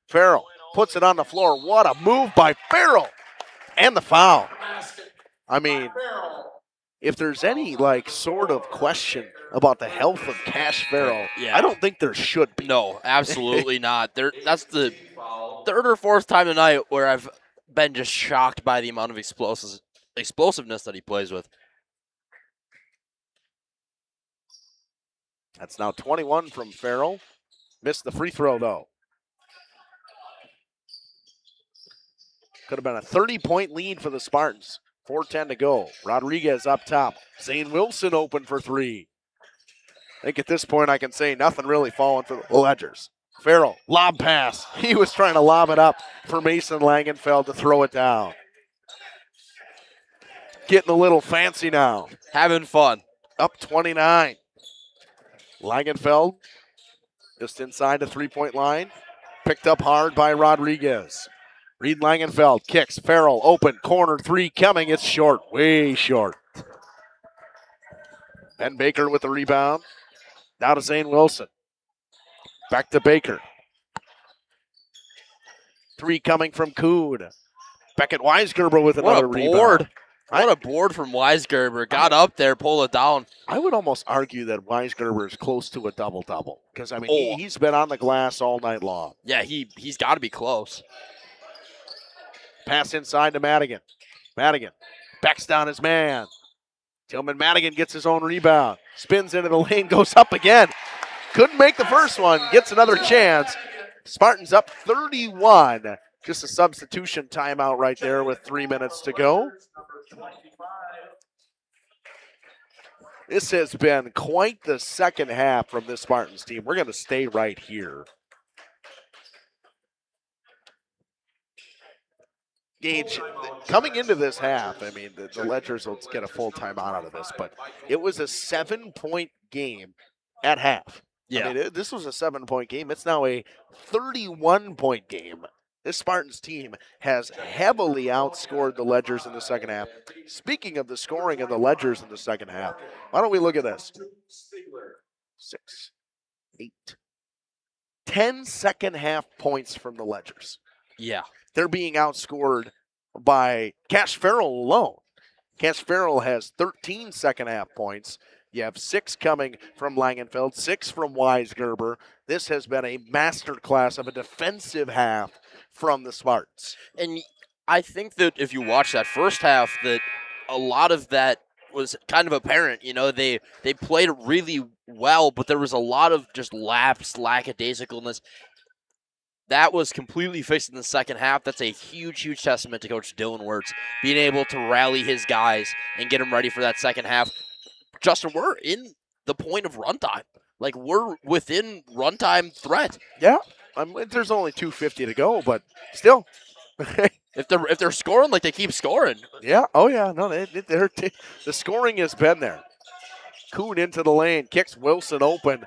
Speaker 1: Farrell puts it on the floor. What a move by Farrell. And the foul. I mean, if there's any sort of question about the health of Cash Farrell,
Speaker 2: yeah.
Speaker 1: I don't think there should be.
Speaker 2: No, absolutely not. That's the third or fourth time tonight where I've been just shocked by the amount of explosiveness that he plays with.
Speaker 1: That's now 21 from Farrell. Missed the free throw, though. Could have been a 30-point lead for the Spartans. 4:10 to go. Rodriguez up top. Zane Wilson open for three. I think at this point I can say nothing really falling for the Ledgers. Farrell, lob pass. He was trying to lob it up for Mason Langenfeld to throw it down. Getting a little fancy now.
Speaker 2: Having fun.
Speaker 1: Up 29. Langenfeld just inside the three-point line. Picked up hard by Rodriguez. Reed Langenfeld kicks. Farrell open. Corner three coming. It's short. Way short. Ben Baker with the rebound. Now to Zane Wilson. Back to Baker. Three coming from Kuhn. Beckett Weisgerber with another rebound.
Speaker 2: What a board from Weisgerber. Got up there, pulled it down.
Speaker 1: I would almost argue that Weisgerber is close to a double-double. Because, I mean, he's been on the glass all night long.
Speaker 2: Yeah, he's got to be close.
Speaker 1: Pass inside to Madigan. Madigan backs down his man. Tillman Madigan gets his own rebound. Spins into the lane, goes up again. Couldn't make the first one. Gets another chance. Spartans up 31. Just a substitution timeout right there with 3 minutes to go. This has been quite the second half from this Spartans team. We're going to stay right here. Gage, coming into this half, I mean, the Ledgers will get a full timeout out of this, but it was a 7-point game at half.
Speaker 2: Yeah.
Speaker 1: I mean, this was a 7-point game. It's now a 31-point game. This Spartans team has heavily outscored the Ledgers in the second half. Speaking of the scoring of the Ledgers in the second half, why don't we look at this? 6, 8, 10 second half points from the Ledgers.
Speaker 2: Yeah.
Speaker 1: They're being outscored by Cash Farrell alone. Cash Farrell has 13 second half points. You have 6 coming from Langenfeld, 6 from Weisgerber. This has been a masterclass of a defensive half from the Spartans.
Speaker 2: And I think that if you watch that first half, that a lot of that was kind of apparent. You know, they played it really well, but there was a lot of just lapse, lackadaisicalness. That was completely fixed in the second half. That's a huge, huge testament to Coach Dylan Wirtz being able to rally his guys and get them ready for that second half. Justin, we're in the point of runtime. Like, we're within runtime threat.
Speaker 1: Yeah, there's only 2:50 to go, but still.
Speaker 2: if they're scoring like they keep scoring.
Speaker 1: Yeah, oh yeah, no, the scoring has been there. Kuhn into the lane, kicks Wilson open.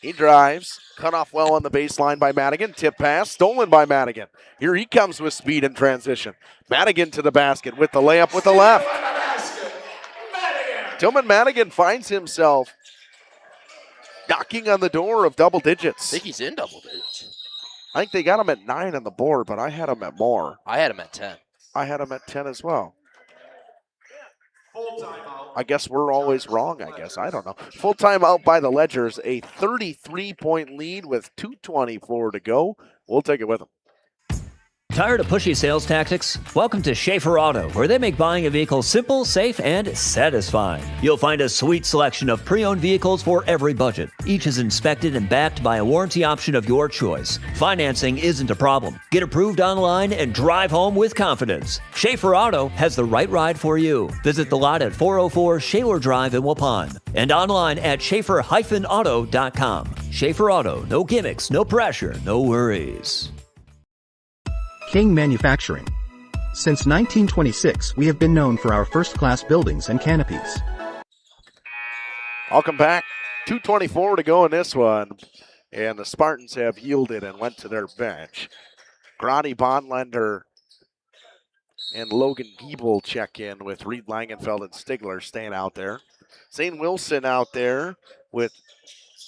Speaker 1: He drives, cut off well on the baseline by Madigan. Tip pass, stolen by Madigan. Here he comes with speed and transition. Madigan to the basket with the layup with the left. Tillman Madigan finds himself knocking on the door of double digits.
Speaker 2: I think he's in double digits.
Speaker 1: I think they got him at 9 on the board, but I had him at more.
Speaker 2: I had him at 10.
Speaker 1: I had him at 10 as well. I guess we're always wrong, I guess. I don't know. Full timeout by the Ledgers. A 33-point lead with 2:24 to go. We'll take it with them.
Speaker 9: Tired of pushy sales tactics? Welcome to Schaefer Auto, where they make buying a vehicle simple, safe, and satisfying. You'll find a sweet selection of pre-owned vehicles for every budget. Each is inspected and backed by a warranty option of your choice. Financing isn't a problem. Get approved online and drive home with confidence. Schaefer Auto has the right ride for you. Visit the lot at 404 Shaler Drive in Waupun and online at schaefer-auto.com. Schaefer Auto, no gimmicks, no pressure, no worries.
Speaker 6: King Manufacturing. Since 1926, we have been known for our first-class buildings and canopies.
Speaker 1: Welcome back. 2:24 to go in this one. And the Spartans have yielded and went to their bench. Grotti, Bondlander, and Logan Giebel check in with Reed Langenfeld and Stigler staying out there. Zane Wilson out there with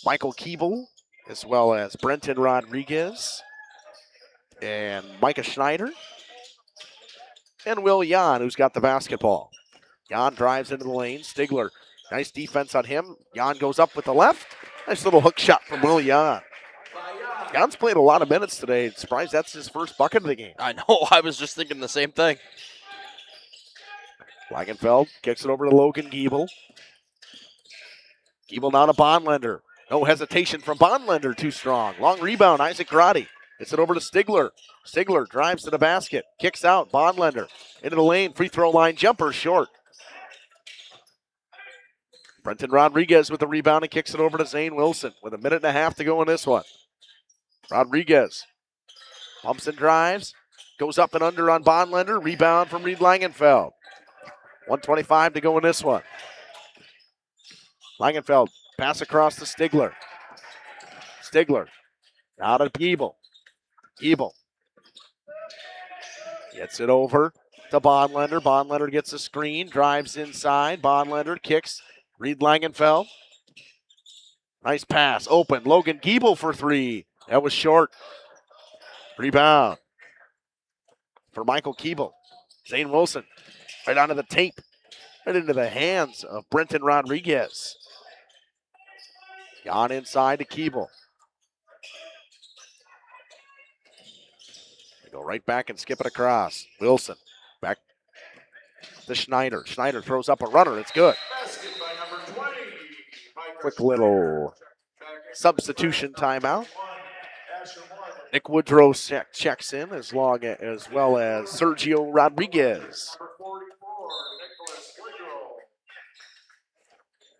Speaker 1: Michael Keeble, as well as Brenton Rodriguez and Micah Schneider, and Will Jan, who's got the basketball. Jan drives into the lane. Stigler, nice defense on him. Jan goes up with the left. Nice little hook shot from Will Jan. Jan's played a lot of minutes today. Surprised that's his first bucket of the game.
Speaker 2: I know. I was just thinking the same thing.
Speaker 1: Langenfeld kicks it over to Logan Giebel. Giebel now to Bondlander. No hesitation from Bondlander. Too strong. Long rebound. Isaac Grotti. Gets it over to Stigler. Stigler drives to the basket. Kicks out. Bondlander into the lane. Free throw line jumper short. Brenton Rodriguez with the rebound and kicks it over to Zane Wilson with 1.5 to go in this one. Rodriguez pumps and drives. Goes up and under on Bondlander. Rebound from Reed Langenfeld. 1:25 to go in this one. Langenfeld pass across to Stigler. Stigler out of Giebel. Giebel gets it over to Bondlander. Bondlander gets a screen, drives inside. Bondlander kicks. Reed Langenfeld. Nice pass, open. Logan Giebel for 3. That was short. Rebound for Michael Keeble. Zane Wilson right onto the tape, right into the hands of Brenton Rodriguez. Jan inside to Keeble. Go right back and skip it across. Wilson back to Schneider. Schneider throws up a runner. It's good. Quick little substitution timeout. Nick Woodrow checks in as well as Sergio Rodriguez.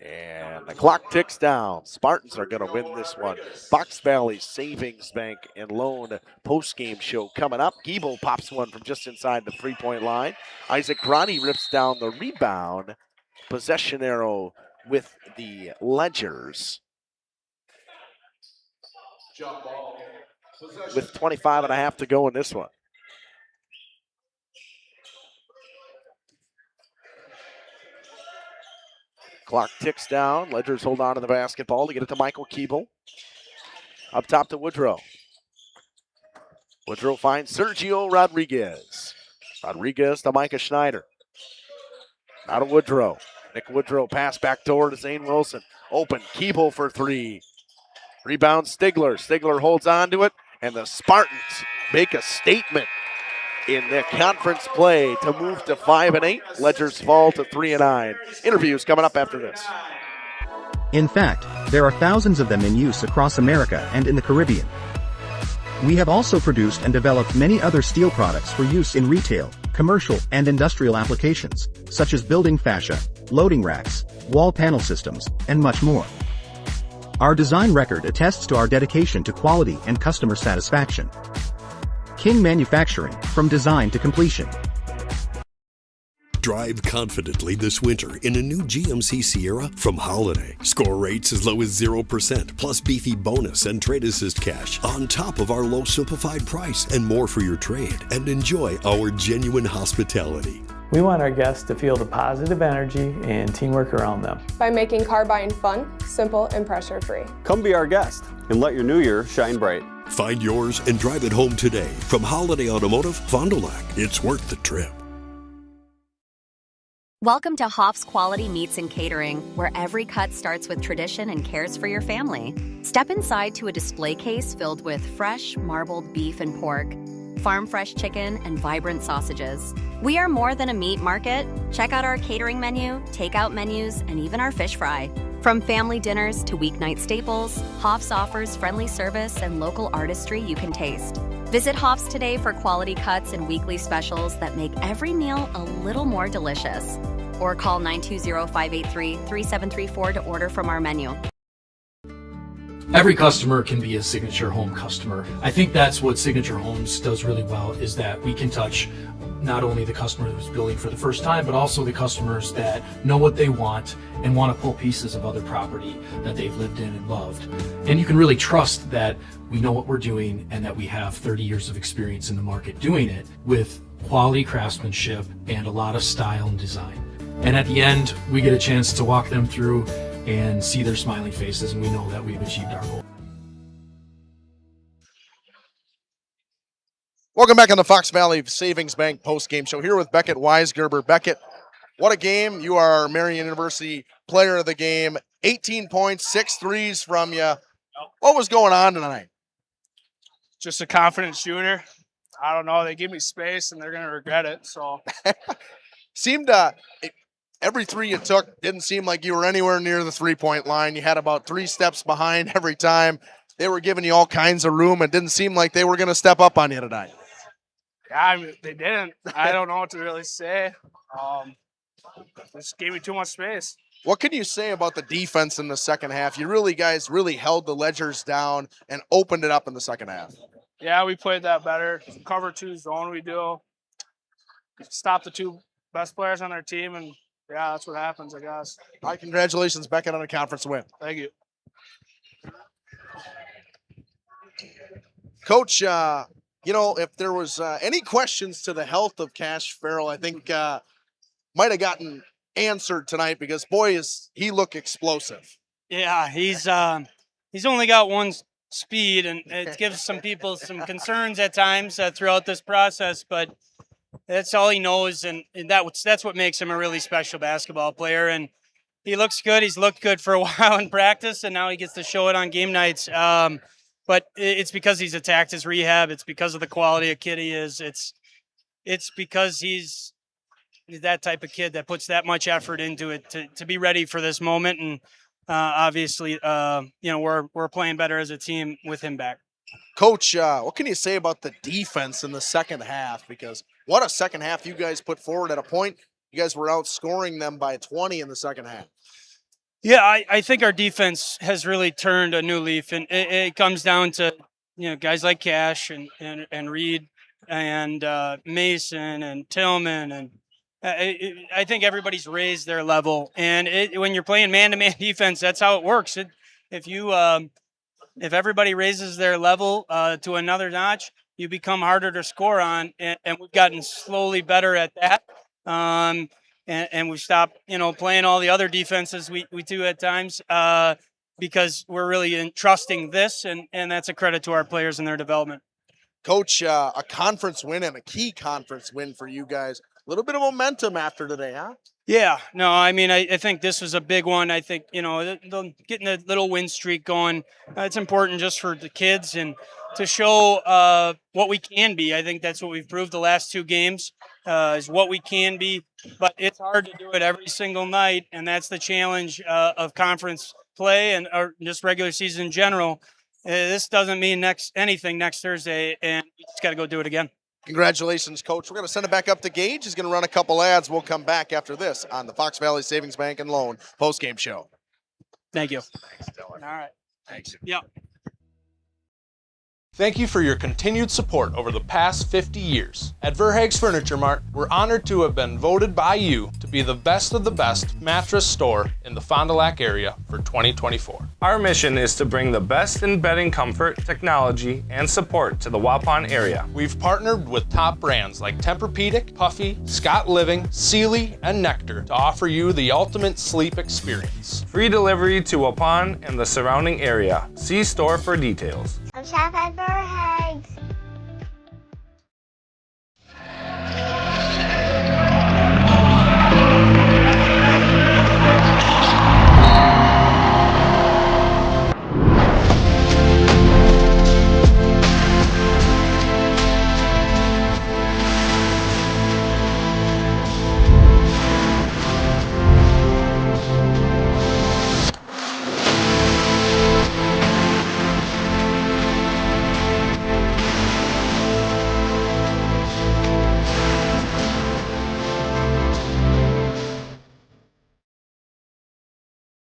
Speaker 1: And the clock ticks down. Spartans are going to win this one. Fox Valley Savings Bank and Loan postgame show coming up. Giebel pops one from just inside the 3-point line. Isaac Grotti rips down the rebound. Possession arrow with the Ledgers. With 25.5 to go in this one. Clock ticks down. Ledgers hold on to the basketball to get it to Michael Keeble. Up top to Woodrow. Woodrow finds Sergio Rodriguez. Rodriguez to Micah Schneider. Now to Woodrow. Nick Woodrow pass back door to Zane Wilson. Open. Keeble for 3. Rebound Stigler. Stigler holds on to it. And the Spartans make a statement in their conference play to move to 5-8. Ledgers fall to 3-9. Interviews coming up after this.
Speaker 6: In fact, there are thousands of them in use across America and in the Caribbean. We have also produced and developed many other steel products for use in retail, commercial, and industrial applications, such as building fascia, loading racks, wall panel systems, and much more. Our design record attests to our dedication to quality and customer satisfaction. King Manufacturing, from design to completion.
Speaker 3: Drive confidently this winter in a new GMC Sierra from Holiday. Score rates as low as 0%, plus beefy bonus and trade assist cash on top of our low simplified price and more for your trade. And enjoy our genuine hospitality.
Speaker 7: We want our guests to feel the positive energy and teamwork around them.
Speaker 8: By making car buying fun, simple, and pressure-free.
Speaker 24: Come be our guest and let your new year shine bright.
Speaker 3: Find yours and drive it home today from Holiday Automotive, Fond du Lac. It's worth the trip.
Speaker 10: Welcome to Hoff's Quality Meats and Catering, where every cut starts with tradition and cares for your family. Step inside to a display case filled with fresh, marbled beef and pork, farm-fresh chicken, and vibrant sausages. We are more than a meat market. Check out our catering menu, takeout menus, and even our fish fry. From family dinners to weeknight staples, Hoff's offers friendly service and local artistry you can taste. Visit Hoff's today for quality cuts and weekly specials that make every meal a little more delicious. Or call 920-583-3734 to order from our menu.
Speaker 11: Every customer can be a Signature Home customer. I think that's what Signature Homes does really well, is that we can touch not only the customer who's building for the first time, but also the customers that know what they want and want to pull pieces of other property that they've lived in and loved. And you can really trust that we know what we're doing and that we have 30 years of experience in the market doing it with quality craftsmanship and a lot of style and design. And at the end, we get a chance to walk them through and see their smiling faces, and we know that we've achieved our goal.
Speaker 1: Welcome back on the Fox Valley Savings Bank post-game show here with Beckett Weisgerber. Beckett, what a game. You are Marion University player of the game. 18 points, 6 threes from you. What was going on tonight?
Speaker 12: Just a confident shooter. I don't know. They give me space, and they're going to regret it. So
Speaker 1: Seemed every three you took didn't seem like you were anywhere near the three-point line. You had about 3 steps behind every time. They were giving you all kinds of room. It didn't seem like they were going to step up on you tonight.
Speaker 12: yeah, I mean, they didn't. I don't know what to really say. Just gave me too much space.
Speaker 1: What can you say about the defense in the second half? You guys really held the Ledgers down and opened it up in the second half.
Speaker 12: Yeah, we played that better. Cover 2 zone we do. Stop the 2 best players on their team, and yeah, that's what happens, I guess.
Speaker 1: All right, congratulations, Beckett, on a conference win.
Speaker 12: Thank you.
Speaker 1: Coach, if there was any questions to the health of Cash Farrell, I think might have gotten answered tonight because, boy, he look explosive.
Speaker 14: Yeah, he's only got one speed, and it gives some people some concerns at times throughout this process, but that's all he knows, and that's what makes him a really special basketball player. And he looks good. He's looked good for a while in practice, and now he gets to show it on game nights. But it's because he's attacked his rehab. It's because of the quality of kid he is. It's because he's that type of kid that puts that much effort into it to be ready for this moment. And obviously, we're playing better as a team with him back.
Speaker 1: Coach, what can you say about the defense in the second half? Because what a second half you guys put forward. At a point, you guys were outscoring them by 20 in the second half.
Speaker 14: Yeah, I think our defense has really turned a new leaf, and it comes down to guys like Cash and Reed and Mason and Tillman, and I think everybody's raised their level. And when you're playing man-to-man defense, that's how it works. If everybody raises their level to another notch, you become harder to score on, and we've gotten slowly better at that. And we've stopped, playing all the other defenses we do at times because we're really trusting this, and that's a credit to our players and their development.
Speaker 1: Coach, a conference win and a key conference win for you guys. A little bit of momentum after today, huh?
Speaker 14: Yeah, no, I mean, I think this was a big one. I think, getting a little win streak going, it's important just for the kids and to show what we can be. I think that's what we've proved the last 2 games is what we can be, but it's hard to do it every single night, and that's the challenge of conference play and or just regular season in general. This doesn't mean anything next Thursday, and we just got to go do it again.
Speaker 1: Congratulations, Coach. We're going to send it back up to Gage. He's going to run a couple ads. We'll come back after this on the Fox Valley Savings Bank and Loan post-game show.
Speaker 14: Thank you.
Speaker 1: Thanks, Dylan.
Speaker 14: All right.
Speaker 1: Thanks.
Speaker 14: Yeah.
Speaker 15: Thank you for your continued support over the past 50 years. At Verhaeg's Furniture Mart, we're honored to have been voted by you to be the best of the best mattress store in the Fond du Lac area for 2024.
Speaker 16: Our mission is to bring the best in bedding comfort, technology, and support to the Waupun area.
Speaker 15: We've partnered with top brands like Tempur-Pedic, Puffy, Scott Living, Sealy, and Nectar to offer you the ultimate sleep experience.
Speaker 16: Free delivery to Waupun and the surrounding area. See store for details.
Speaker 17: I'm Chef at Verhaeg's.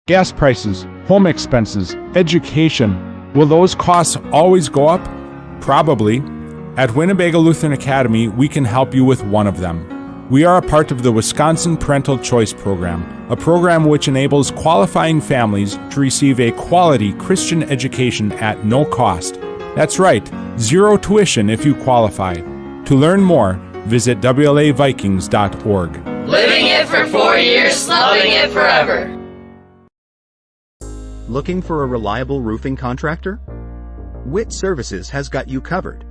Speaker 18: Gas prices, home expenses, education. Will those costs always go up? Probably. At Winnebago Lutheran Academy, we can help you with one of them. We are a part of the Wisconsin Parental Choice Program, a program which enables qualifying families to receive a quality Christian education at no cost. That's right, zero tuition if you qualify. To learn more, visit WLAVikings.org.
Speaker 25: Living it for 4 years, loving it forever.
Speaker 6: Looking for a reliable roofing contractor? Witt Services has got you covered.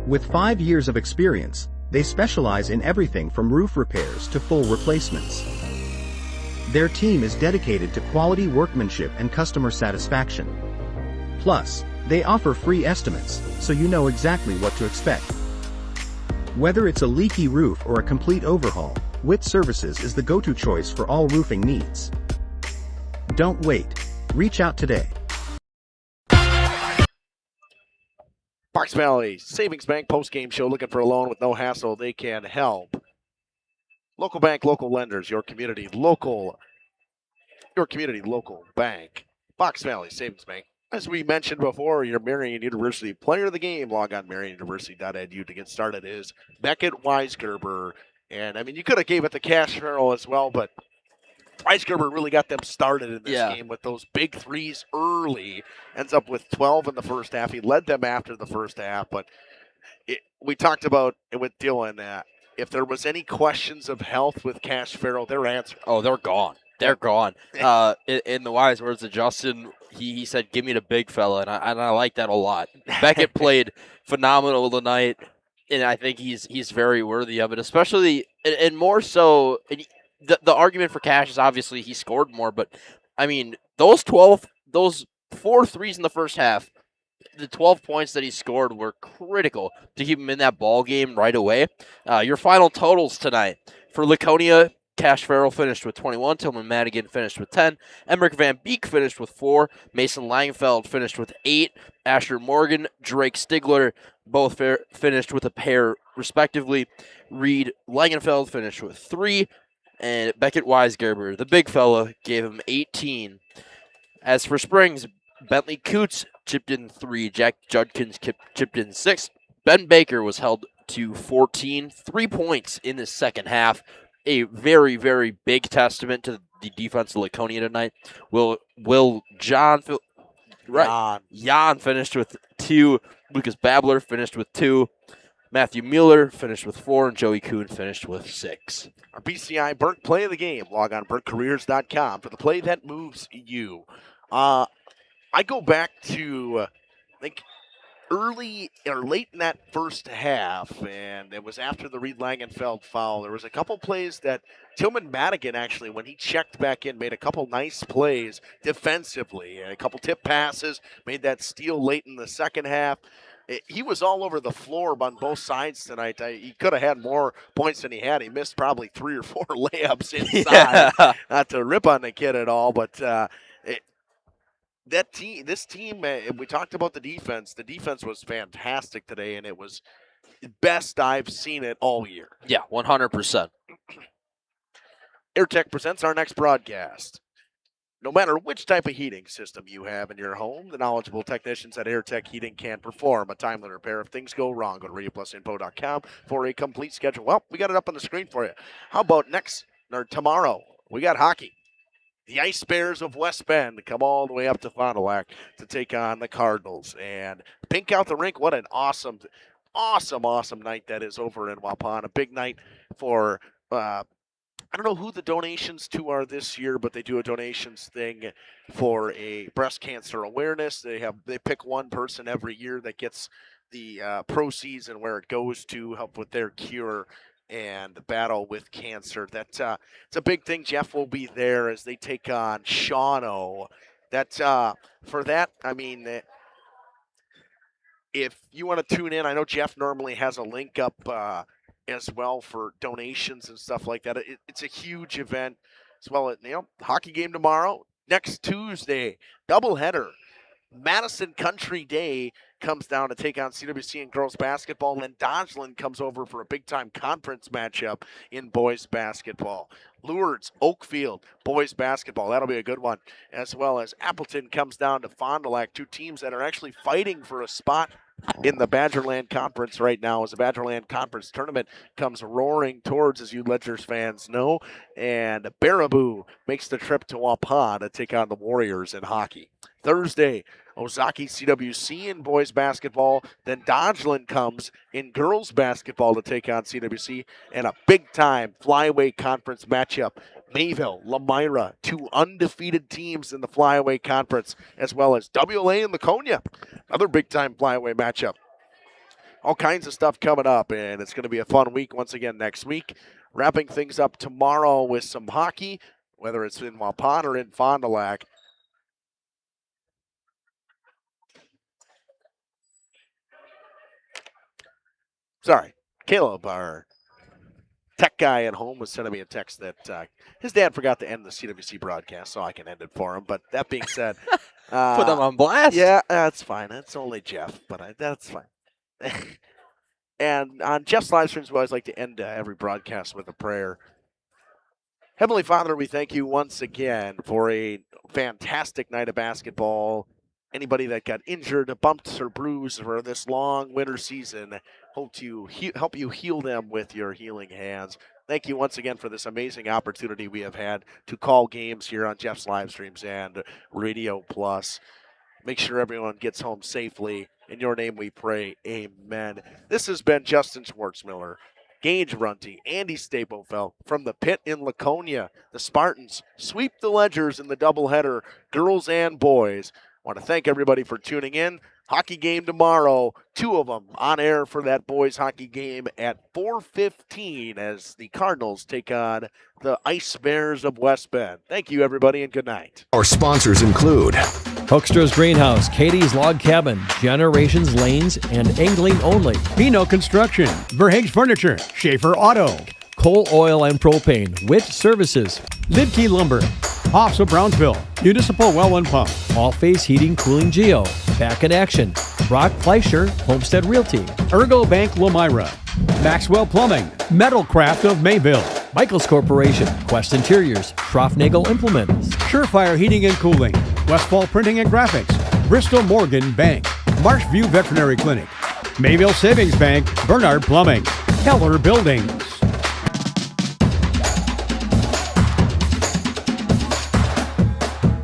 Speaker 6: With 5 years of experience, they specialize in everything from roof repairs to full replacements. Their team is dedicated to quality workmanship and customer satisfaction. Plus, they offer free estimates, so you know exactly what to expect. Whether it's a leaky roof or a complete overhaul, Witt Services is the go-to choice for all roofing needs. Don't wait. Reach out today.
Speaker 1: Parks Valley Savings Bank post-game show. Looking for a loan with no hassle? They can help. Local bank, local lenders, your community, local bank. Fox Valley Savings Bank. As we mentioned before, your Marion University player of the game. Log on marionuniversity.edu to get started. Is Beckett Weisgerber. And, I mean, you could have gave it to Cash Farrell as well, but Weisgerber really got them started in this game with those big threes early. Ends up with 12 in the first half. He led them after the first half, but we talked about it with Dylan. If there was any questions of health with Cash Farrell, they're answered.
Speaker 2: Oh, they're gone. They're gone. In the wise words of Justin, he said, "Give me the big fella," and I like that a lot. Beckett played phenomenal tonight, and I think he's very worthy of it, especially and more so. The argument for Cash is obviously he scored more, but I mean those 4 threes in the first half, the 12 points that he scored were critical to keep him in that ball game right away. Your final totals tonight for Laconia: Cash Farrell finished with 21, Tillman Madigan finished with 10, Emmerich Van Beek finished with 4, Mason Langfeld finished with 8, Asher Morgan, Drake Stigler both finished with a pair respectively. Reed Langenfeld finished with 3. And Beckett Weisgerber, the big fella, gave him 18. As for Springs, Bentley Coots chipped in 3. Jack Judkins chipped in 6. Ben Baker was held to 14. 3 points in the second half. A very, very big testament to the defense of Laconia tonight. Jan finished with 2. Lucas Babler finished with 2. Matthew Mueller finished with 4, and Joey Kuhn finished with 6.
Speaker 1: Our BCI Burke play of the game. Log on burkecareers.com for the play that moves you. I go back to, I think, early or late in that first half, and it was after the Reed Langenfeld foul. There was a couple plays that Tillman Madigan, actually, when he checked back in, made a couple nice plays defensively. A couple tip passes, made that steal late in the second half. He was all over the floor on both sides tonight. He could have had more points than he had. He missed probably 3 or 4 layups inside. Yeah. Not to rip on the kid at all, but this team, we talked about the defense. The defense was fantastic today, and it was best I've seen it all year.
Speaker 2: Yeah, 100%.
Speaker 1: AirTech presents our next broadcast. No matter which type of heating system you have in your home, the knowledgeable technicians at AirTech Heating can perform a timely repair if things go wrong. Go to RadioPlusInfo.com for a complete schedule. Well, we got it up on the screen for you. How about tomorrow? We got hockey. The Ice Bears of West Bend come all the way up to Fond du Lac to take on the Cardinals. And pink out the rink, what an awesome night that is over in Waupun. A big night for I don't know who the donations to are this year, but they do a donations thing for a breast cancer awareness. They pick one person every year that gets the proceeds and where it goes to help with their cure and the battle with cancer. It's a big thing. Jeff will be there as they take on Shawano. For that, I mean, if you want to tune in, I know Jeff normally has a link up as well for donations and stuff like that. It's a huge event as well. Hockey game tomorrow. Next Tuesday, doubleheader. Madison Country Day comes down to take on CWC in girls basketball, and then Dodgeland comes over for a big-time conference matchup in boys basketball. Lourdes, Oakfield, boys basketball. That'll be a good one. As well as Appleton comes down to Fond du Lac, two teams that are actually fighting for a spot in the Badgerland Conference right now as the Badgerland Conference tournament comes roaring towards, as you Ledgers fans know. And Baraboo makes the trip to Waupun to take on the Warriors in hockey. Thursday, Ozaki CWC in boys basketball. Then Dodgeland comes in girls basketball to take on CWC. And a big-time flyweight conference matchup. Mayville, Lamira, two undefeated teams in the flyweight conference, as well as WLA and Laconia. Another big-time flyweight matchup. All kinds of stuff coming up, and it's going to be a fun week once again next week. Wrapping things up tomorrow with some hockey, whether it's in Waupun or in Fond du Lac. Sorry, Caleb, our tech guy at home, was sending me a text that his dad forgot to end the CWC broadcast, so I can end it for him. But that being said,
Speaker 2: put them on blast.
Speaker 1: Yeah, that's fine. That's only Jeff, but that's fine. And on Jeff's live streams, we always like to end every broadcast with a prayer. Heavenly Father, we thank you once again for a fantastic night of basketball. Anybody that got injured, bumped, or bruised for this long winter season, help you heal them with your healing hands. Thank you once again for this amazing opportunity we have had to call games here on Jeff's live streams and Radio Plus. Make sure everyone gets home safely. In your name we pray, amen. This has been Justin Schwartzmiller, Gage Runty, Andy Staplefeld from the pit in Laconia. The Spartans sweep the Ledgers in the doubleheader, girls and boys. I want to thank everybody for tuning in. Hockey game tomorrow, two of them on air for that boys hockey game at 4:15 as the Cardinals take on the Ice Bears of West Bend. Thank you, everybody, and good night.
Speaker 3: Our sponsors include
Speaker 5: Hoekstra's Greenhouse, Katie's Log Cabin, Generations Lanes, and Angling Only.
Speaker 20: Pino Construction, Verhaeg's Furniture, Schaefer Auto,
Speaker 5: Coal Oil and Propane, Witt Services,
Speaker 20: Lidkey Lumber, Hoffs of Brownsville, Municipal Well and Pump,
Speaker 5: All Face Heating Cooling Geo, Back in Action, Brock Fleischer, Homestead Realty,
Speaker 20: Ergo Bank Lamira, Maxwell Plumbing, Metalcraft of Mayville,
Speaker 5: Michaels Corporation, Quest Interiors, Schroffnagel Implements,
Speaker 20: Surefire Heating and Cooling, Westfall Printing and Graphics, Bristol Morgan Bank, Marshview Veterinary Clinic, Mayville Savings Bank, Bernard Plumbing, Keller Building,